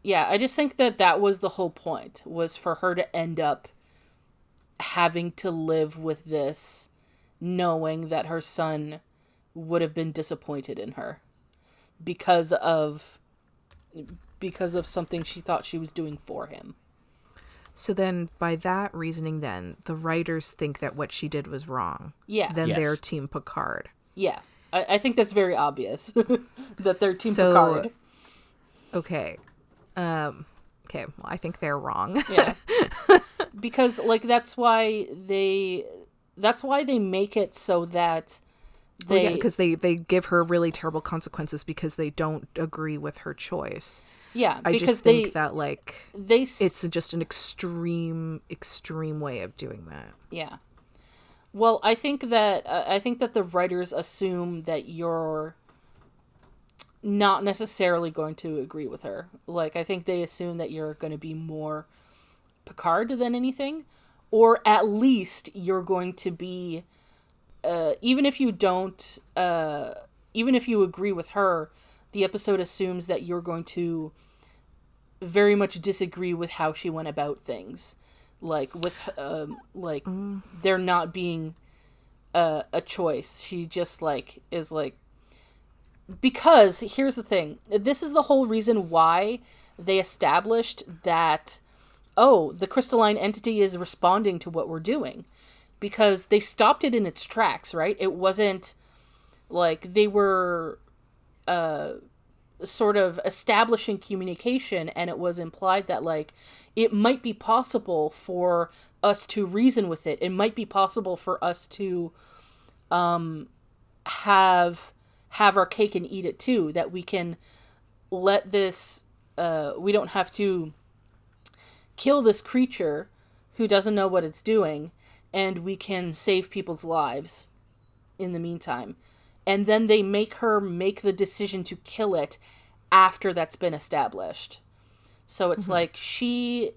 yeah, I just think that was the whole point, was for her to end up having to live with this, knowing that her son would have been disappointed in her because of something she thought she was doing for him. So then, by that reasoning, then the writers think that what she did was wrong. Yeah. Then Yes. they're Team Picard. Yeah. I think that's very obvious that they're Team So- Picard. Okay. Okay. Well, I think they're wrong. Yeah. Because, like, that's why they make it so that because they give her really terrible consequences because they don't agree with her choice. yeah, I because just think that, like, they it's just an extreme way of doing that. yeah. Well, I think that the writers assume that you're not necessarily going to agree with her. Like, I think they assume that you're going to be more Picard than anything, or at least you're going to be, even if you don't, even if you agree with her, the episode assumes that you're going to very much disagree with how she went about things, like with, like, there not being a choice. She just, like, is like, because here's the thing, this is the whole reason why they established that, oh, the crystalline entity is responding to what we're doing, because they stopped it in its tracks, right? It wasn't Like, they were sort of establishing communication, and it was implied that, like, it might be possible for us to reason with it. It might be possible for us to have our cake and eat it too, that we can let this we don't have to kill this creature who doesn't know what it's doing, and we can save people's lives in the meantime. And then they make her make the decision to kill it after that's been established. So it's like she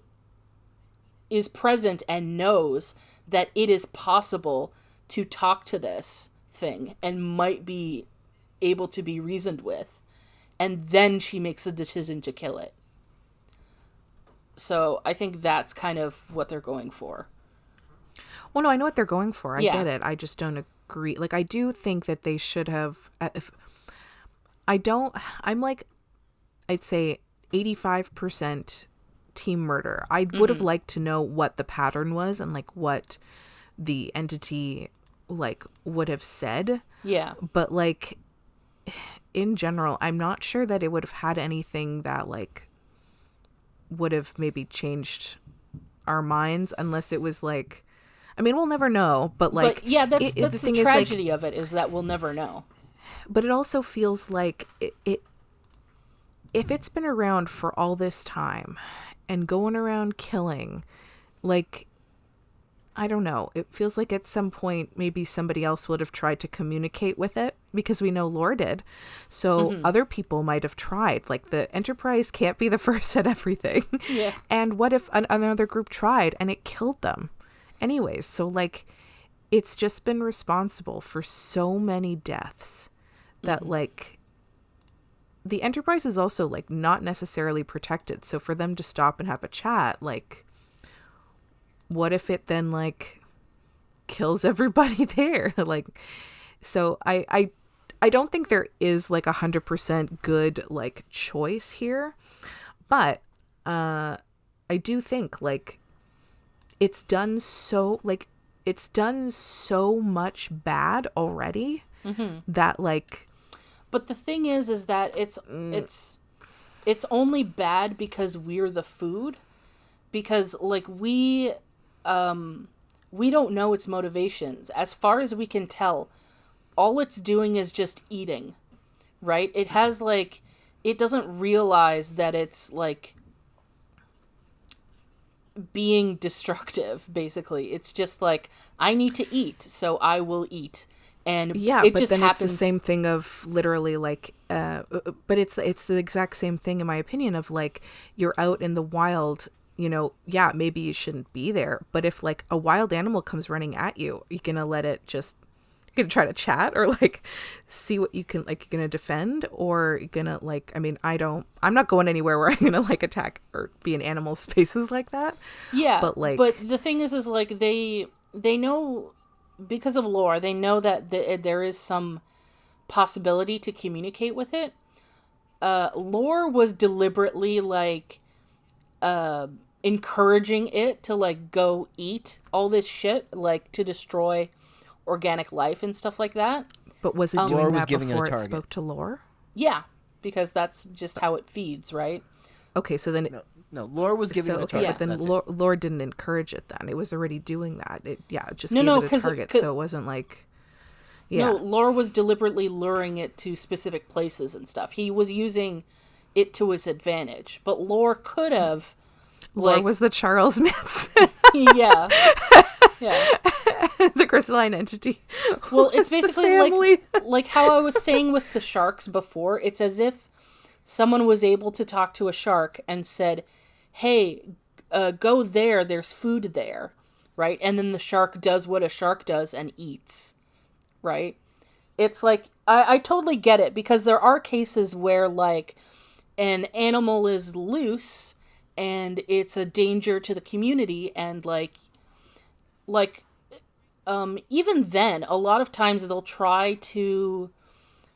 is present and knows that it is possible to talk to this thing and might be able to be reasoned with. And then she makes a decision to kill it. So I think that's kind of what they're going for. Well, no, I know what they're going for. I Yeah. get it. I just don't agree. Like, I do think that they should have. I'm like, I'd say 85% team murder. I would have liked to know what the pattern was and like what the entity like would have said. Yeah. But like, in general, I'm not sure that it would have had anything that like would have maybe changed our minds, unless it was like, I mean, we'll never know, but like, But yeah, that's the the thing is, like, tragedy of it, is that we'll never know. but it also feels like it if it's been around for all this time and going around killing, like, I don't know, it feels like at some point maybe somebody else would have tried to communicate with it, because we know Lore did. So other people might have tried. Like, the Enterprise can't be the first at everything. Yeah. And what if another group tried and it killed them? Anyways, so like, it's just been responsible for so many deaths that like, the Enterprise is also like not necessarily protected. So for them to stop and have a chat, like, what if it then like kills everybody there? Like, so I don't think there is like 100% good like choice here, but I do think like it's done so much bad already that like. But the thing is that it's only bad because we're the food, because like we don't know its motivations. As far as we can tell, all it's doing is just eating, right? It has like, it doesn't realize that it's like being destructive, basically. It's just like, I need to eat, so I will eat. And Yeah, it but just then happens. it's the same thing of literally like, but it's the exact same thing in my opinion of like, you're out in the wild, you know, yeah, maybe you shouldn't be there, but if like a wild animal comes running at you, you're gonna let it just, you're gonna try to chat or like see what you can, like, you're gonna defend, or you're gonna like, I mean, I'm not going anywhere where I'm gonna like attack or be in animal spaces like that. Yeah, but like, but the thing is like they know, because of Lore, they know that there is some possibility to communicate with it. Lore was deliberately like encouraging it to like go eat all this shit, like to destroy organic life and stuff like that. but was it Lore doing was that giving it a before it target. spoke to Lore? Yeah, because that's just how it feeds, right? Okay, so then No, Lore was giving so it a okay, target. but then That's it. Lore didn't encourage it. Then it was already doing that. It just No, gave no, it a 'cause- target, 'cause- so it wasn't like, yeah. No, Lore was deliberately luring it to specific places and stuff. He was using it to his advantage, but Lore could have, Lore like, was the Charles Manson, yeah, yeah. the crystalline entity. Well, it's was the basically family. like how I was saying with the sharks before. It's as if someone was able to talk to a shark and said, "Hey, go there. There's food there," right? And then the shark does what a shark does and eats, right? It's like I totally get it, because there are cases where like an animal is loose and it's a danger to the community, and like even then, a lot of times they'll try to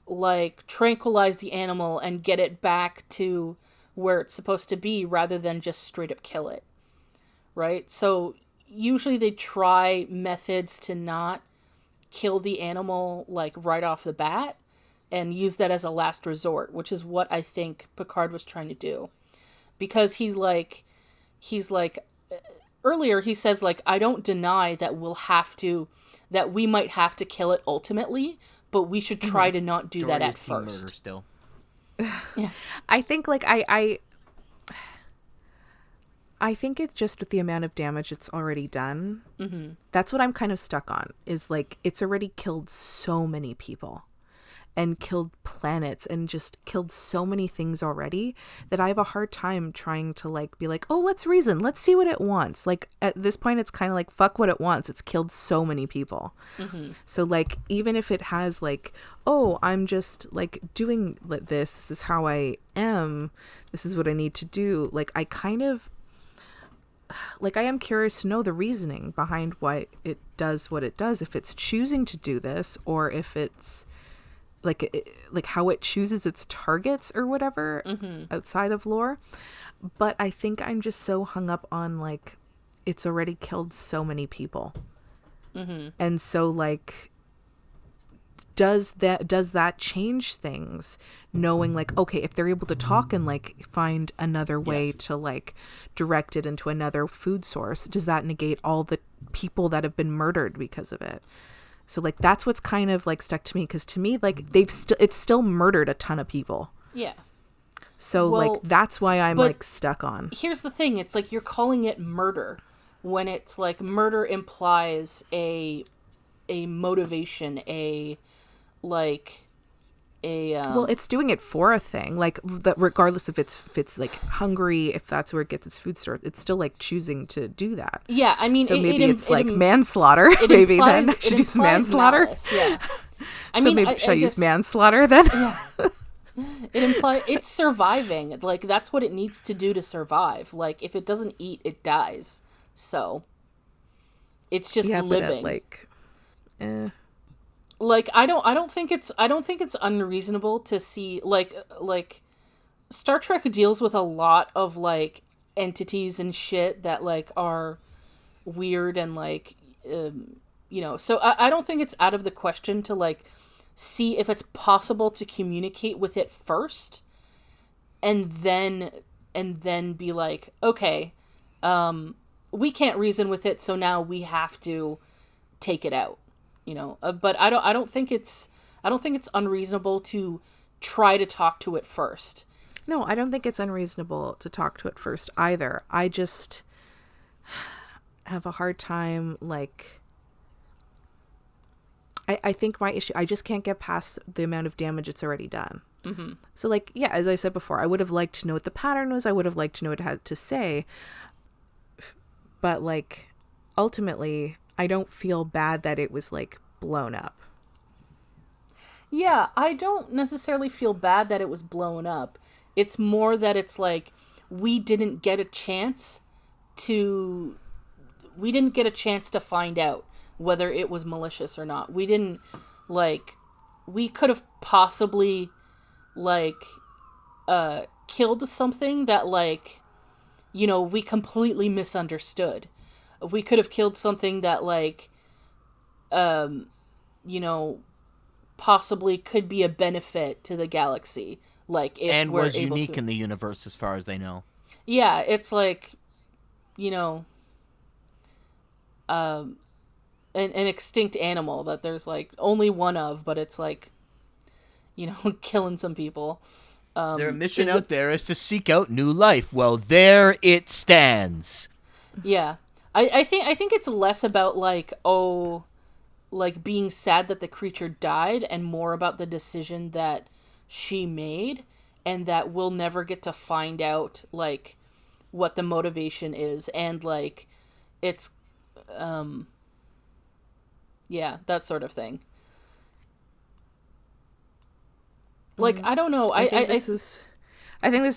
like tranquilize the animal and get it back to where it's supposed to be, rather than just straight up kill it, right? So usually they try methods to not kill the animal like right off the bat and use that as a last resort, which is what I think Picard was trying to do. Because he's like earlier he says like, I don't deny that that we might have to kill it ultimately, but we should try to not do that Dory at is team first. murder still. Yeah. I think like I think it's just with the amount of damage it's already done. Mm-hmm. That's what I'm kind of stuck on, is like it's already killed so many people and killed planets and just killed so many things already that I have a hard time trying to like be like, oh, let's reason. Let's see what it wants. Like at this point, it's kind of like, fuck what it wants. It's killed so many people. Mm-hmm. So like, even if it has like, oh, I'm just like doing this. This is how I am. This is what I need to do. Like, I kind of, like, I am curious to know the reasoning behind why it does what it does. If it's choosing to do this, or if it's like how it chooses its targets or whatever outside of lore. But I think I'm just so hung up on like it's already killed so many people. Mm-hmm. And so like does that change things, knowing like, okay, if they're able to talk and like find another way to like direct it into another food source, does that negate all the people that have been murdered because of it? So like that's what's kind of like stuck to me, because to me like it's still murdered a ton of people. Yeah. So Well, like that's why I'm but like stuck on. Here's the thing, it's like you're calling it murder when it's like murder implies a motivation, Well, it's doing it for a thing, like that, regardless if it's like hungry, if that's where it gets its food source, it's still like choosing to do that. Yeah, I mean, so maybe it's like manslaughter. Maybe implies, then I should use manslaughter. Malice, yeah. Should I use manslaughter then? Yeah. It implies it's surviving. Like that's what it needs to do to survive. Like if it doesn't eat, it dies. So it's just living. But Like I don't think it's unreasonable to see like Star Trek deals with a lot of like entities and shit that like are weird and like so I don't think it's out of the question to like see if it's possible to communicate with it first and then be like, okay, we can't reason with it, so now we have to take it out. But I don't think it's unreasonable to try to talk to it first. No, I don't think it's unreasonable to talk to it first either. I just have a hard time, like, I think my issue, I just can't get past the amount of damage it's already done. Mm-hmm. So, like, yeah, as I said before, I would have liked to know what the pattern was. I would have liked to know what it had to say. But, like, ultimately, I don't feel bad that it was, like, blown up. Yeah, I don't necessarily feel bad that it was blown up. It's more that it's like we didn't get a chance to find out whether it was malicious or not. We didn't, like, we could have possibly, like, killed something that, like, we completely misunderstood. We could have killed something that, like, possibly could be a benefit to the galaxy. Like, if and we're was able unique to. in the universe as far as they know. Yeah, it's like, an extinct animal that there's like only one of, but it's like, killing some people. Their mission out there is to seek out new life. Well, there it stands. Yeah. I think it's less about like, being sad that the creature died and more about the decision that she made, and that we'll never get to find out like what the motivation is, and like it's that sort of thing. Like, I don't know. I think this is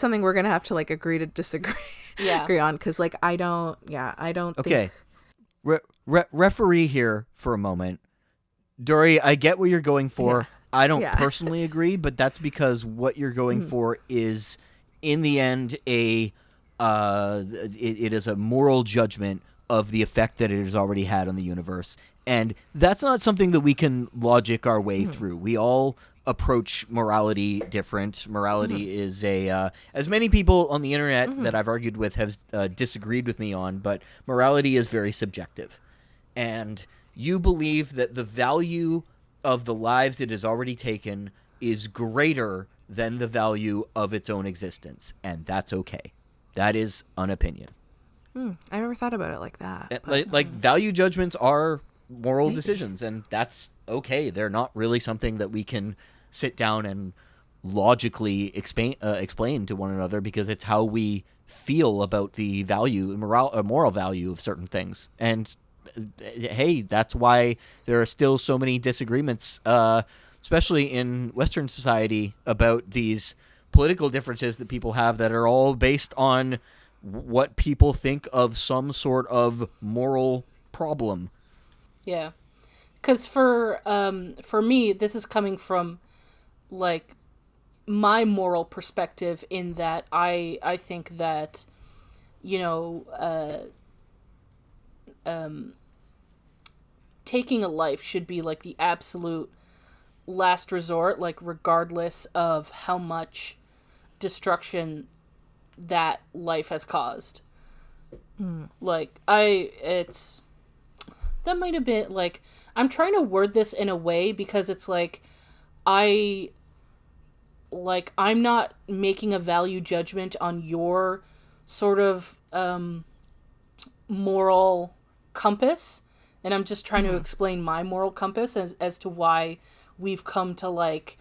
something we're gonna have to like agree to disagree. Yeah. Agree on, because like I don't Okay. think. Referee here for a moment. Dory, I get what you're going for. Yeah. I don't Yeah. personally agree, but that's because what you're going for is, in the end, it is a moral judgment of the effect that it has already had on the universe. And that's not something that we can logic our way through. We all approach morality different. Morality is as many people on the internet that I've argued with have disagreed with me on, but morality is very subjective. And you believe that the value of the lives it has already taken is greater than the value of its own existence, and that's okay. That is an opinion. I never thought about it like that. Like value judgments are moral decisions, and that's okay. They're not really something that we can sit down and logically explain to one another, because it's how we feel about the value, moral value of certain things. And hey, that's why there are still so many disagreements, especially in Western society, about these political differences that people have that are all based on what people think of some sort of moral problem. Yeah. Because for me, this is coming from, like, my moral perspective, in that I think that, taking a life should be, like, the absolute last resort, like, regardless of how much destruction that life has caused. Like, that might have been, like, I'm trying to word this in a way, because it's like, I'm not making a value judgment on your sort of moral compass, and I'm just trying to explain my moral compass as to why we've come to, like,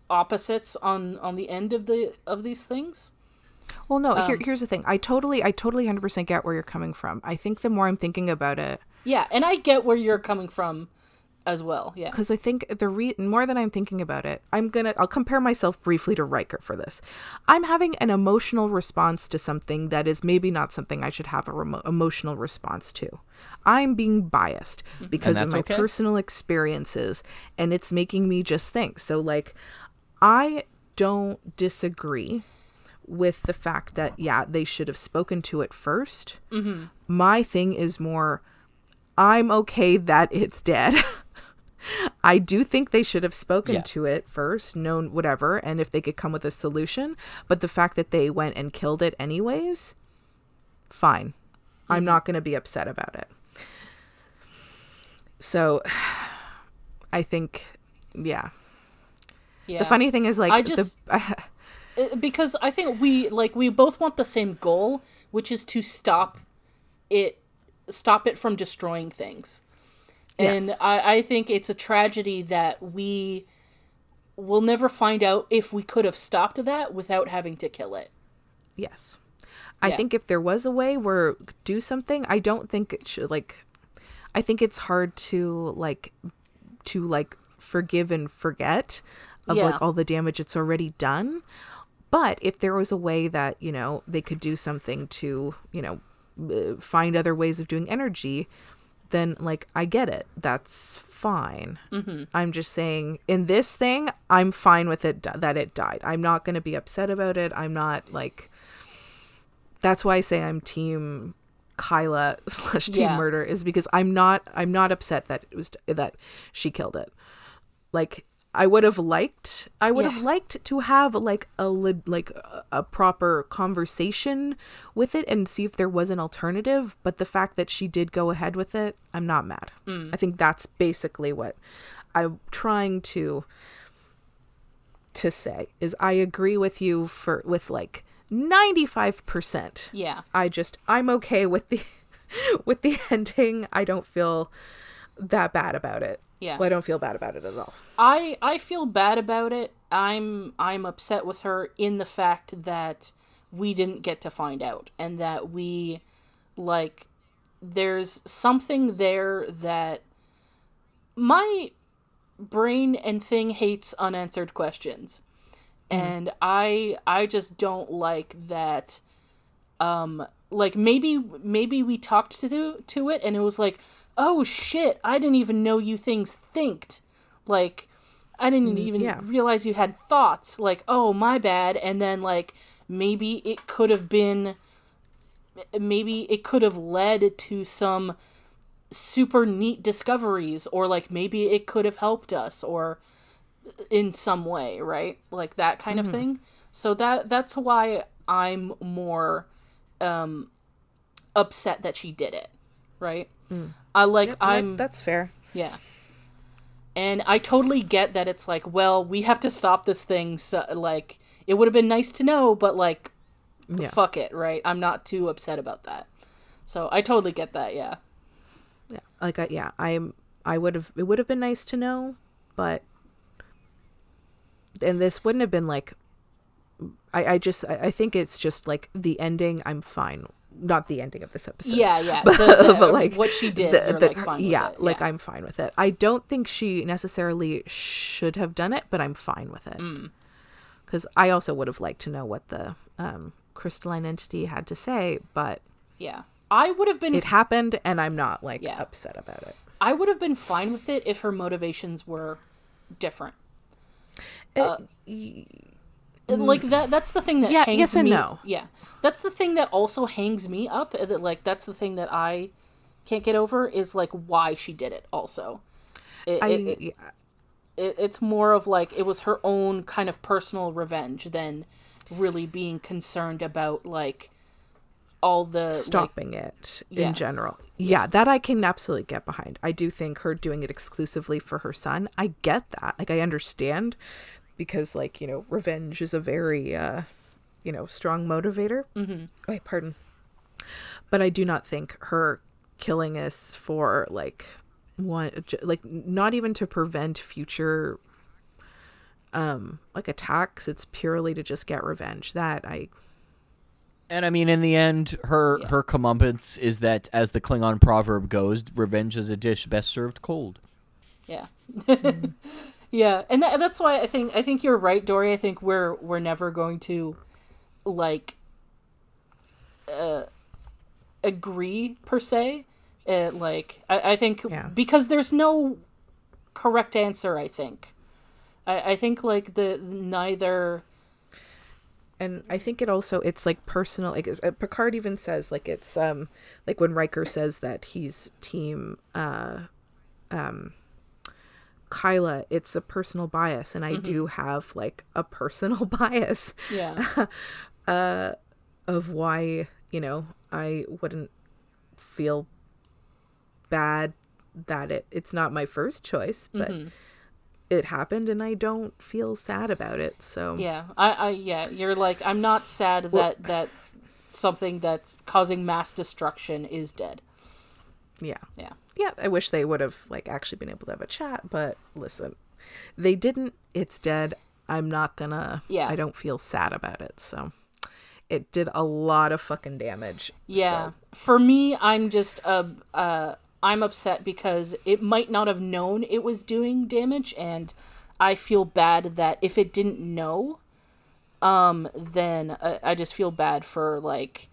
opposites on the end of these things. Well, no, here's the thing. I totally 100% get where you're coming from. I think the more I'm thinking about it... Yeah, and I get where you're coming from as well, yeah. Because I think more than I'm thinking about it, I'll compare myself briefly to Riker for this. I'm having an emotional response to something that is maybe not something I should have a emotional response to. I'm being biased because of my personal experiences, and it's making me just think. So, like, I don't disagree with the fact that, yeah, they should have spoken to it first. My thing is more, I'm okay that it's dead. I do think they should have spoken to it first, known whatever, and if they could come with a solution. But the fact that they went and killed it anyways, fine. I'm not going to be upset about it. So, I think, yeah. The funny thing is, like, because I think we both want the same goal, which is to stop it from destroying things. And yes. I think it's a tragedy that we will never find out if we could have stopped that without having to kill it. Yes. I think if there was a way where do something, I don't think it should, like, I think it's hard to forgive and forget of like all the damage it's already done. But if there was a way that, they could do something to, find other ways of doing energy, then, like, I get it. That's fine. I'm just saying, in this thing, I'm fine with it, that it died. I'm not going to be upset about it. I'm not, like... That's why I say I'm team Kyla / team murder, is because I'm not upset that that she killed it. Like, I would have liked to have like a proper conversation with it and see if there was an alternative, but the fact that she did go ahead with it, I'm not mad. I think that's basically what I'm trying to say, is I agree with you with like 95%. Yeah. I'm okay with the with the ending. I don't feel that bad about it. Yeah. Well, I don't feel bad about it at all. I feel bad about it. I'm upset with her in the fact that we didn't get to find out, and that we, like, there's something there that my brain and thing hates unanswered questions. And I just don't like that. Like, maybe we talked to it and it was like, oh shit, I didn't even know you things thinked. Like, I didn't even realize you had thoughts. Like, oh, my bad. And then, like, maybe it could have been maybe it could have led to some super neat discoveries, or like maybe it could have helped us or in some way, right? Like that kind of thing. So that's why I'm more upset that she did it, right? That's fair. Yeah. And I totally get that it's like, well, we have to stop this thing, so like it would have been nice to know, but like fuck it, right? I'm not too upset about that. So I totally get that, yeah. Yeah. Like I would have, it would have been nice to know, but and this wouldn't have been like, I think it's just like the ending. I'm fine. Not the ending of this episode. Yeah. But like what she did, you're like fine with yeah, it. like I'm fine with it. I don't think she necessarily should have done it, but I'm fine with it. Because I also would have liked to know what the crystalline entity had to say, but yeah, I would have been. It happened, and I'm not like upset about it. I would have been fine with it if her motivations were different. Like that's the thing that hangs yes and me. no. Yeah, that's the thing that also hangs me up. That like that's the thing that I can't get over is like why she did it. Also, it's more of like it was her own kind of personal revenge than really being concerned about like all the stopping it in general. Yeah, that I can absolutely get behind. I do think her doing it exclusively for her son, I get that. Like I understand. Because, like, you know, revenge is a very, strong motivator. Wait, pardon. But I do not think her killing us for, like, not even to prevent future, attacks. It's purely to just get revenge. And I mean, in the end, her comeuppance is that, as the Klingon proverb goes, revenge is a dish best served cold. Yeah. Yeah, and that's why I think you're right, Dory. I think we're never going to like agree per se. I think because there's no correct answer. I think like neither. And I think it's like personal. Like Picard even says, like it's like when Riker says that he's team Kyla, it's a personal bias, and I do have like a personal bias of why, I wouldn't feel bad that it's not my first choice, but it happened and I don't feel sad about it. So you're like, I'm not sad that something that's causing mass destruction is dead. Yeah, I wish they would have like actually been able to have a chat, but listen, they didn't. It's dead. I'm not gonna. I don't feel sad about it. So it did a lot of fucking damage. Yeah, so. For me, I'm just I'm upset because it might not have known it was doing damage, and I feel bad that if it didn't know, then I just feel bad for like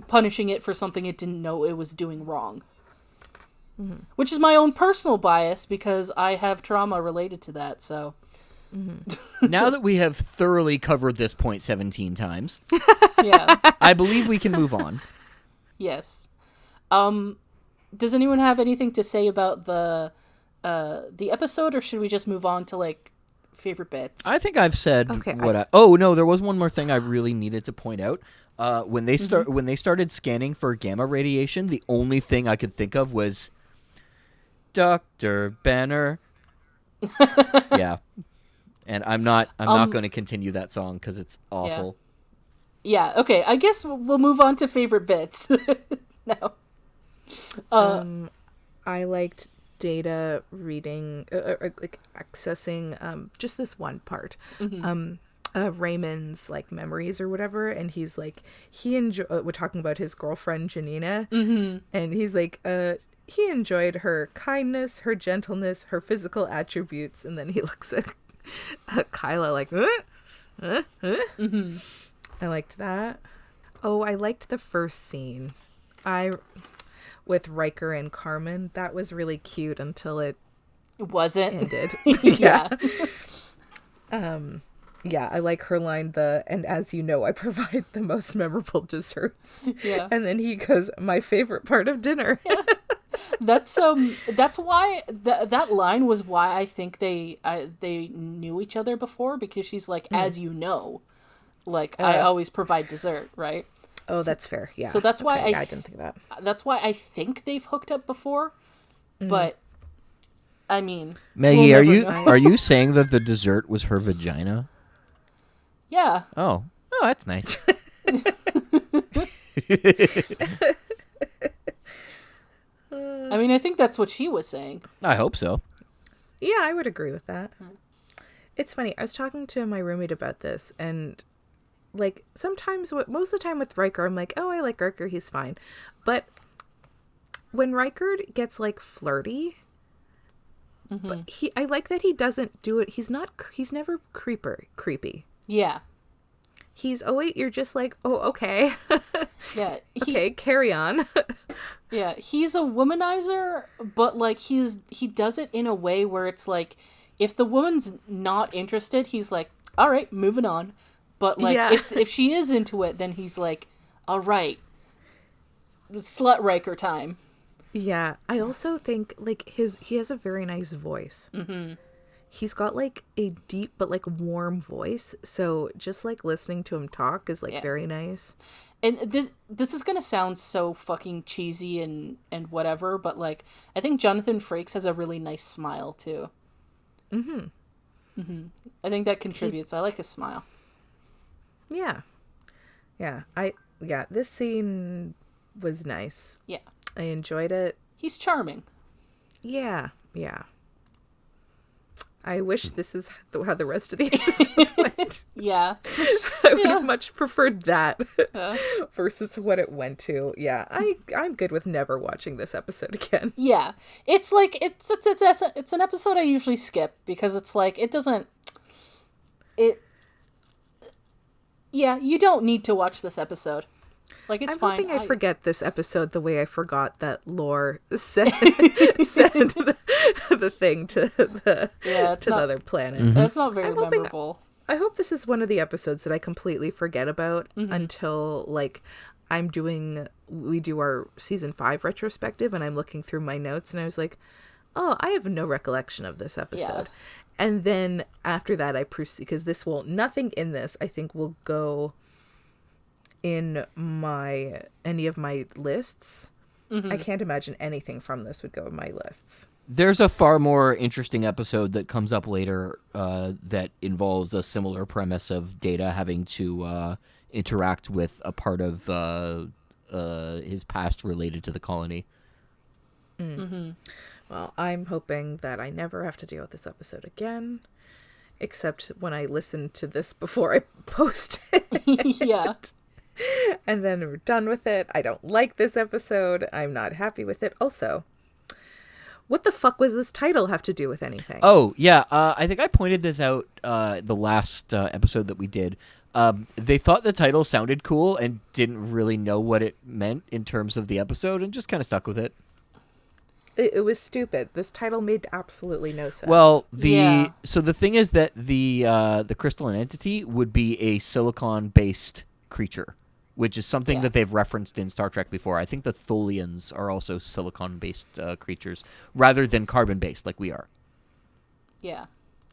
punishing it for something it didn't know it was doing wrong. Which is my own personal bias because I have trauma related to that, so. Now that we have thoroughly covered this point 17 times, yeah, I believe we can move on. Yes. Does anyone have anything to say about the episode, or should we just move on to like favorite bits? I think I've said okay, Oh no, there was one more thing I really needed to point out. When they started scanning for gamma radiation, the only thing I could think of was Dr. Banner. Yeah. And I'm not going to continue that song because it's awful. Yeah, okay. I guess we'll move on to favorite bits. No. I liked Data reading, like accessing just this one part. Raymond's like memories or whatever, and he's like we're talking about his girlfriend Janina, and he's like he enjoyed her kindness, her gentleness, her physical attributes, and then he looks at Kyla like I liked that. Oh, I liked the first scene with Riker and Carmen. That was really cute until it wasn't ended. Yeah. Yeah, I like her line, and as you know, I provide the most memorable desserts. Yeah. And then he goes, my favorite part of dinner. That's why that line was why I think they knew each other before, because she's like, as you know, like I always provide dessert, right? Oh, that's fair. Yeah. So that's why Okay, yeah, I didn't think of that. That's why I think they've hooked up before, but I mean, Maggie, we'll are never you know. are you saying that the dessert was her vagina? Yeah. Oh, that's nice. I mean, I think that's what she was saying. I hope so. Yeah, I would agree with that. It's funny. I was talking to my roommate about this, and like sometimes, most of the time with Riker, I'm like, oh, I like Riker, he's fine. But when Riker gets like flirty, but I like that he doesn't do it. He's never creepy. Yeah. He's, oh wait, you're just like, oh, okay. Yeah. Okay, carry on. Yeah, he's a womanizer, but like he does it in a way where it's like, if the woman's not interested, he's like, all right, moving on. But like, Yeah. if she is into it, then he's like, all right, slut Riker time. Yeah, I also think like he has a very nice voice. Mm-hmm. He's got like a deep but like warm voice, so just like listening to him talk is like very nice. And this is gonna sound so fucking cheesy and whatever, but like, I think Jonathan Frakes has a really nice smile too. I think that contributes. I like his smile. Yeah, this scene was nice. Yeah, I enjoyed it. he's charming. Yeah. I wish this is how the rest of the episode went. Yeah. I would have much preferred that versus what it went to. Yeah, I'm good with never watching this episode again. Yeah, it's like it's an episode I usually skip because it's like it doesn't. Yeah, you don't need to watch this episode. Like it's I'm fine. hoping I forget this episode the way I forgot that Lore said the thing to the other planet. That's not very I'm hoping- memorable. I hope this is one of the episodes that I completely forget about until like we do our season 5 retrospective and I'm looking through my notes and I was like, oh, I have no recollection of this episode. Yeah. And then after that I proceed, because nothing in this I think will go in any of my lists. I can't imagine anything from this would go in my lists. There's a far more interesting episode that comes up later that involves a similar premise of Data having to interact with a part of his past related to the colony. Well, I'm hoping that I never have to deal with this episode again, except when I listen to this before I post it. Yeah. And then we're done with it. I don't like this episode. I'm not happy with it. Also, what the fuck was this title have to do with anything? Oh, yeah. I think I pointed this out the last episode that we did. They thought the title sounded cool and didn't really know what it meant in terms of the episode and just kind of stuck with it. It was stupid. This title made absolutely no sense. Well, Yeah. so the thing is that the crystalline entity would be a silicon-based creature, which is something that they've referenced in Star Trek before. I think the Tholians are also silicon-based creatures rather than carbon-based like we are. Yeah.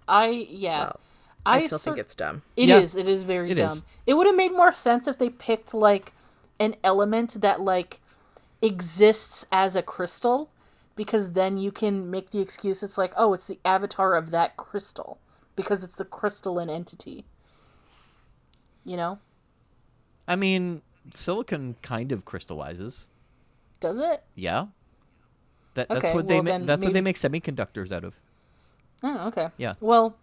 Well, I still think it's dumb. It Yeah. is. It is very It dumb. is. It would have made more sense if they picked like an element that like exists as a crystal, because then you can make the excuse. It's like, oh, it's the avatar of that crystal because it's the crystalline entity. You know? I mean, silicon kind of crystallizes. Does it? Yeah. That's Okay, what well, they then that's what they maybe- make semiconductors out of. Oh, okay. Yeah. Well,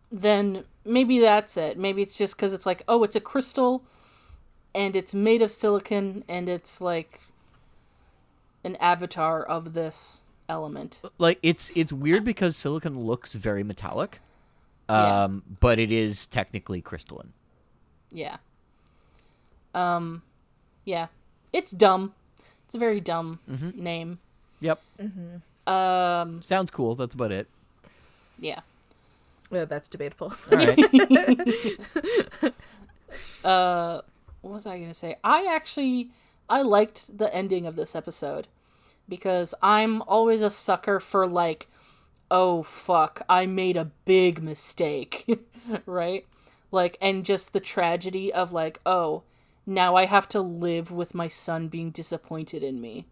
then maybe that's it. Maybe it's just because it's like, oh, it's a crystal, and it's made of silicon, and it's like an avatar of this element. Like it's weird because silicon looks very metallic. Yeah. But it is technically crystalline. Yeah. Yeah. It's dumb. It's a very dumb name. Yep. Sounds cool. That's about it. Yeah. Oh, that's debatable. All right. What was I gonna say? I liked the ending of this episode because I'm always a sucker for like, oh fuck, I made a big mistake, right? Like, and just the tragedy of like, oh, now I have to live with my son being disappointed in me.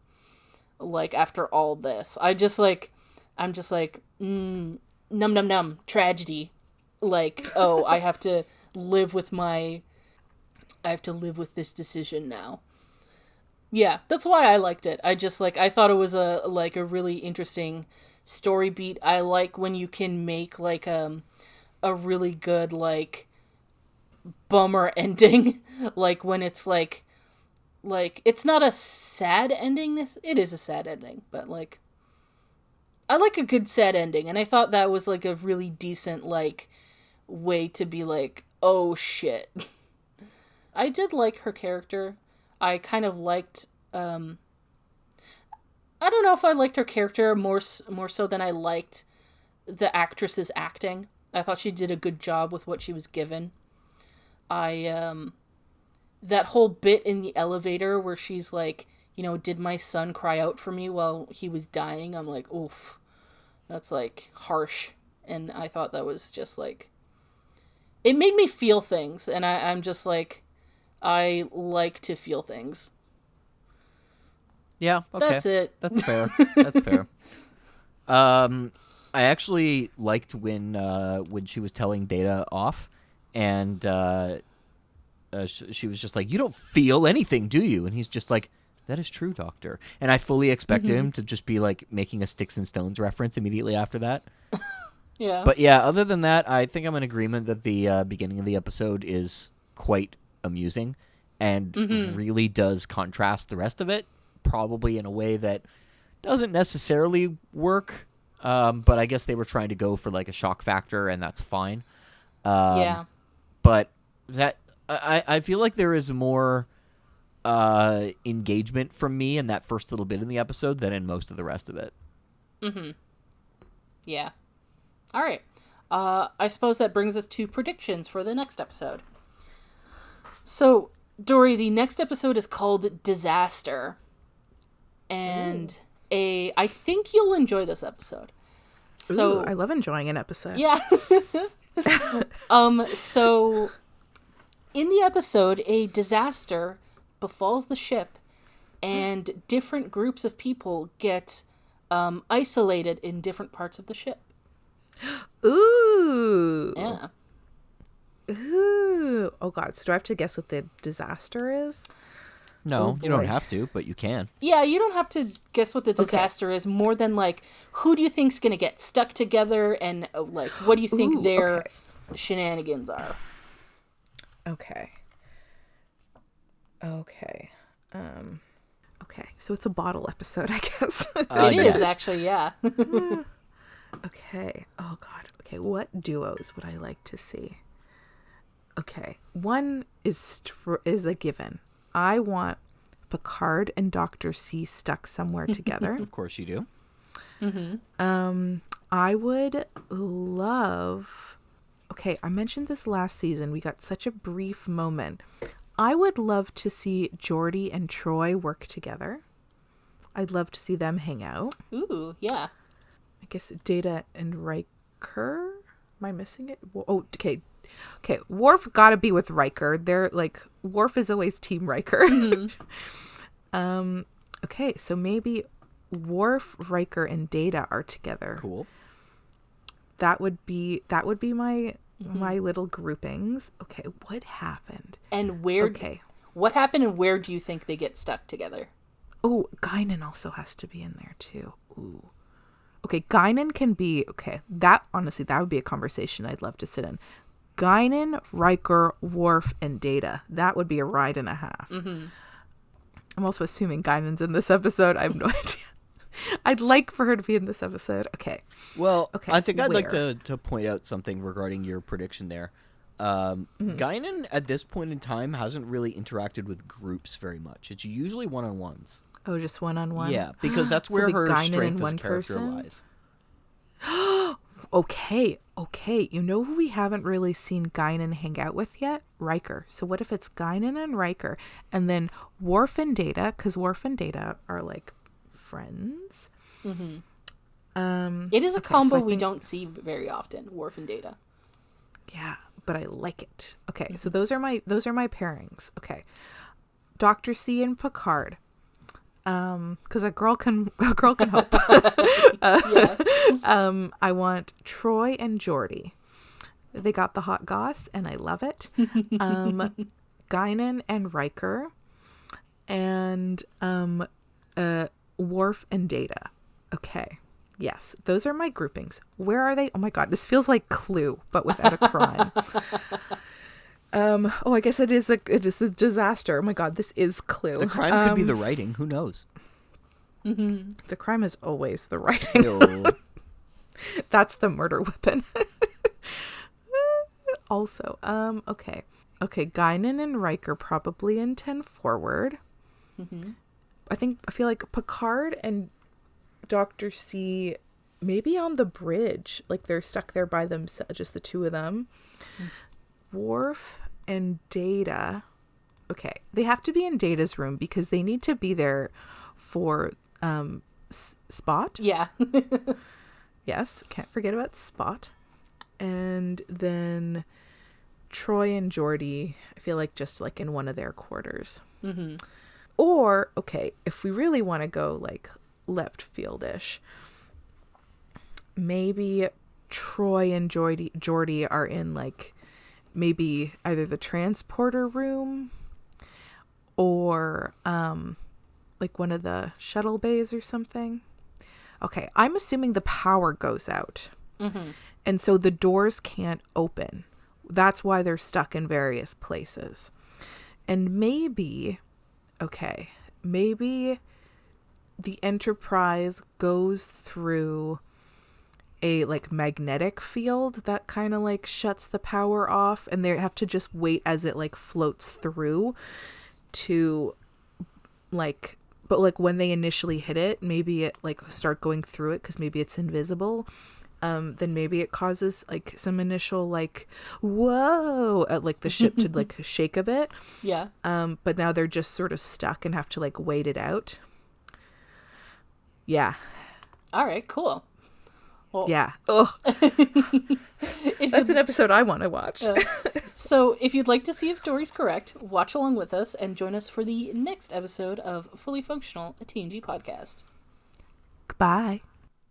Like, after all this, I'm just like, num num num, tragedy. Like, oh, I have to live with this decision now. Yeah, that's why I liked it. I thought it was a really interesting story beat. I like when you can make like a really good like bummer ending, like when it's like it's not a sad ending. It is a sad ending, but like I like a good sad ending, and I thought that was like a really decent like way to be like, oh shit. I did like her character. I kind of liked I don't know if I liked her character more so than I liked the actress's acting. I thought she did a good job with what she was given. That whole bit in the elevator where she's like, you know, did my son cry out for me while he was dying? I'm like, oof, that's like harsh. And I thought that was just like, it made me feel things. And I'm just like, I like to feel things. Yeah, okay. That's it. That's fair. That's fair. I actually liked when she was telling Data off, and she was just like, "You don't feel anything, do you?" And he's just like, "That is true, Doctor." And I fully expected him to just be like making a Sticks and Stones reference immediately after that. Yeah. But yeah, other than that, I think I'm in agreement that the beginning of the episode is quite amusing and really does contrast the rest of it, probably in a way that doesn't necessarily work. But I guess they were trying to go for like a shock factor, and that's fine. Yeah. But that I feel like there is more engagement from me in that first little bit in the episode than in most of the rest of it. Yeah. All right. I suppose that brings us to predictions for the next episode. So, Dory, the next episode is called Disaster. And I think you'll enjoy this episode. So Ooh, I love enjoying an episode. yeah. So in the episode, a disaster befalls the ship, and different groups of people get isolated in different parts of the ship. Ooh. Yeah. Ooh. Oh god. So do I have to guess what the disaster is? No, Oh, you don't boy. have to, but you can. Yeah, you don't have to guess what the disaster is, more than like, who do you think's gonna get stuck together, and like, what do you think Ooh, their okay. shenanigans are? Okay. Okay. Okay. So it's a bottle episode, I guess. It yes. is actually, yeah. Okay. Oh god. Okay. What duos would I like to see? Okay. One is a given. I want Picard and Dr. C stuck somewhere together. Of course you do. I would love... Okay, I mentioned this last season. We got such a brief moment. I would love to see Geordi and Troy work together. I'd love to see them hang out. Ooh, yeah. I guess Data and Riker? Am I missing it? Oh, okay. Okay, Worf gotta be with Riker. They're like, Worf is always Team Riker. Okay, so maybe Worf, Riker, and Data are together. Cool. That would be my little groupings. Okay, what happened? And where? Okay. What happened, and where do you think they get stuck together? Oh, Guinan also has to be in there too. Ooh. Okay, Guinan can be okay. That honestly, that would be a conversation I'd love to sit in. Guinan, Riker, Worf, and Data. That would be a ride and a half. I'm also assuming Guinan's in this episode. I have no idea. I'd like for her to be in this episode. Okay. Well, Okay, I think I'd like where? to point out something regarding your prediction there. Guinan, at this point in time, hasn't really interacted with groups very much. It's usually one-on-ones. Oh, just one-on-one? Yeah, because that's So where it'd be her Guinan strength and as one a character person? lies. Okay. Okay, you know who we haven't really seen Guinan hang out with yet? Riker. So what if it's Guinan and Riker, and then Worf and Data, because Worf and Data are like friends. It is a okay, combo so I we think- don't see very often, Worf and Data. Yeah, but I like it. Okay, so those are my pairings. Okay, Dr. C and Picard. Because a girl can hope. Yeah. I want Troy and Geordi. They got the hot goss, and I love it. Guinan and Riker, and Worf and Data. Okay. Yes, those are my groupings. Where are they? Oh my god, this feels like Clue, but without a crime. I guess it is a disaster. Oh my god, this is Clue. The crime could be the writing. Who knows? The crime is always the writing. No. That's the murder weapon. Also, okay, Guinan and Riker probably in 10 forward. I feel like Picard and Dr. C maybe on the bridge, like they're stuck there by themselves, just the two of them. Worf and Data, okay, they have to be in Data's room because they need to be there for Spot. Yeah. Yes, can't forget about Spot. And then Troy and Geordi, I feel like just like in one of their quarters. Or, okay, if we really want to go like left fieldish, maybe Troy and Geordi are in like maybe either the transporter room or like one of the shuttle bays or something. Okay, I'm assuming the power goes out. And so the doors can't open. That's why they're stuck in various places. And maybe the Enterprise goes through a like magnetic field that kind of like shuts the power off, and they have to just wait as it like floats through to like, but like when they initially hit it, maybe it like start going through it because maybe it's invisible. Then maybe it causes like some initial like whoa at like the ship to like shake a bit. Yeah. But now they're just sort of stuck and have to like wait it out. Yeah. All right, cool. Well, Yeah. Ugh. That's an episode I want to watch. So if you'd like to see if Dory's correct, watch along with us and join us for the next episode of Fully Functional, a TNG podcast. Goodbye.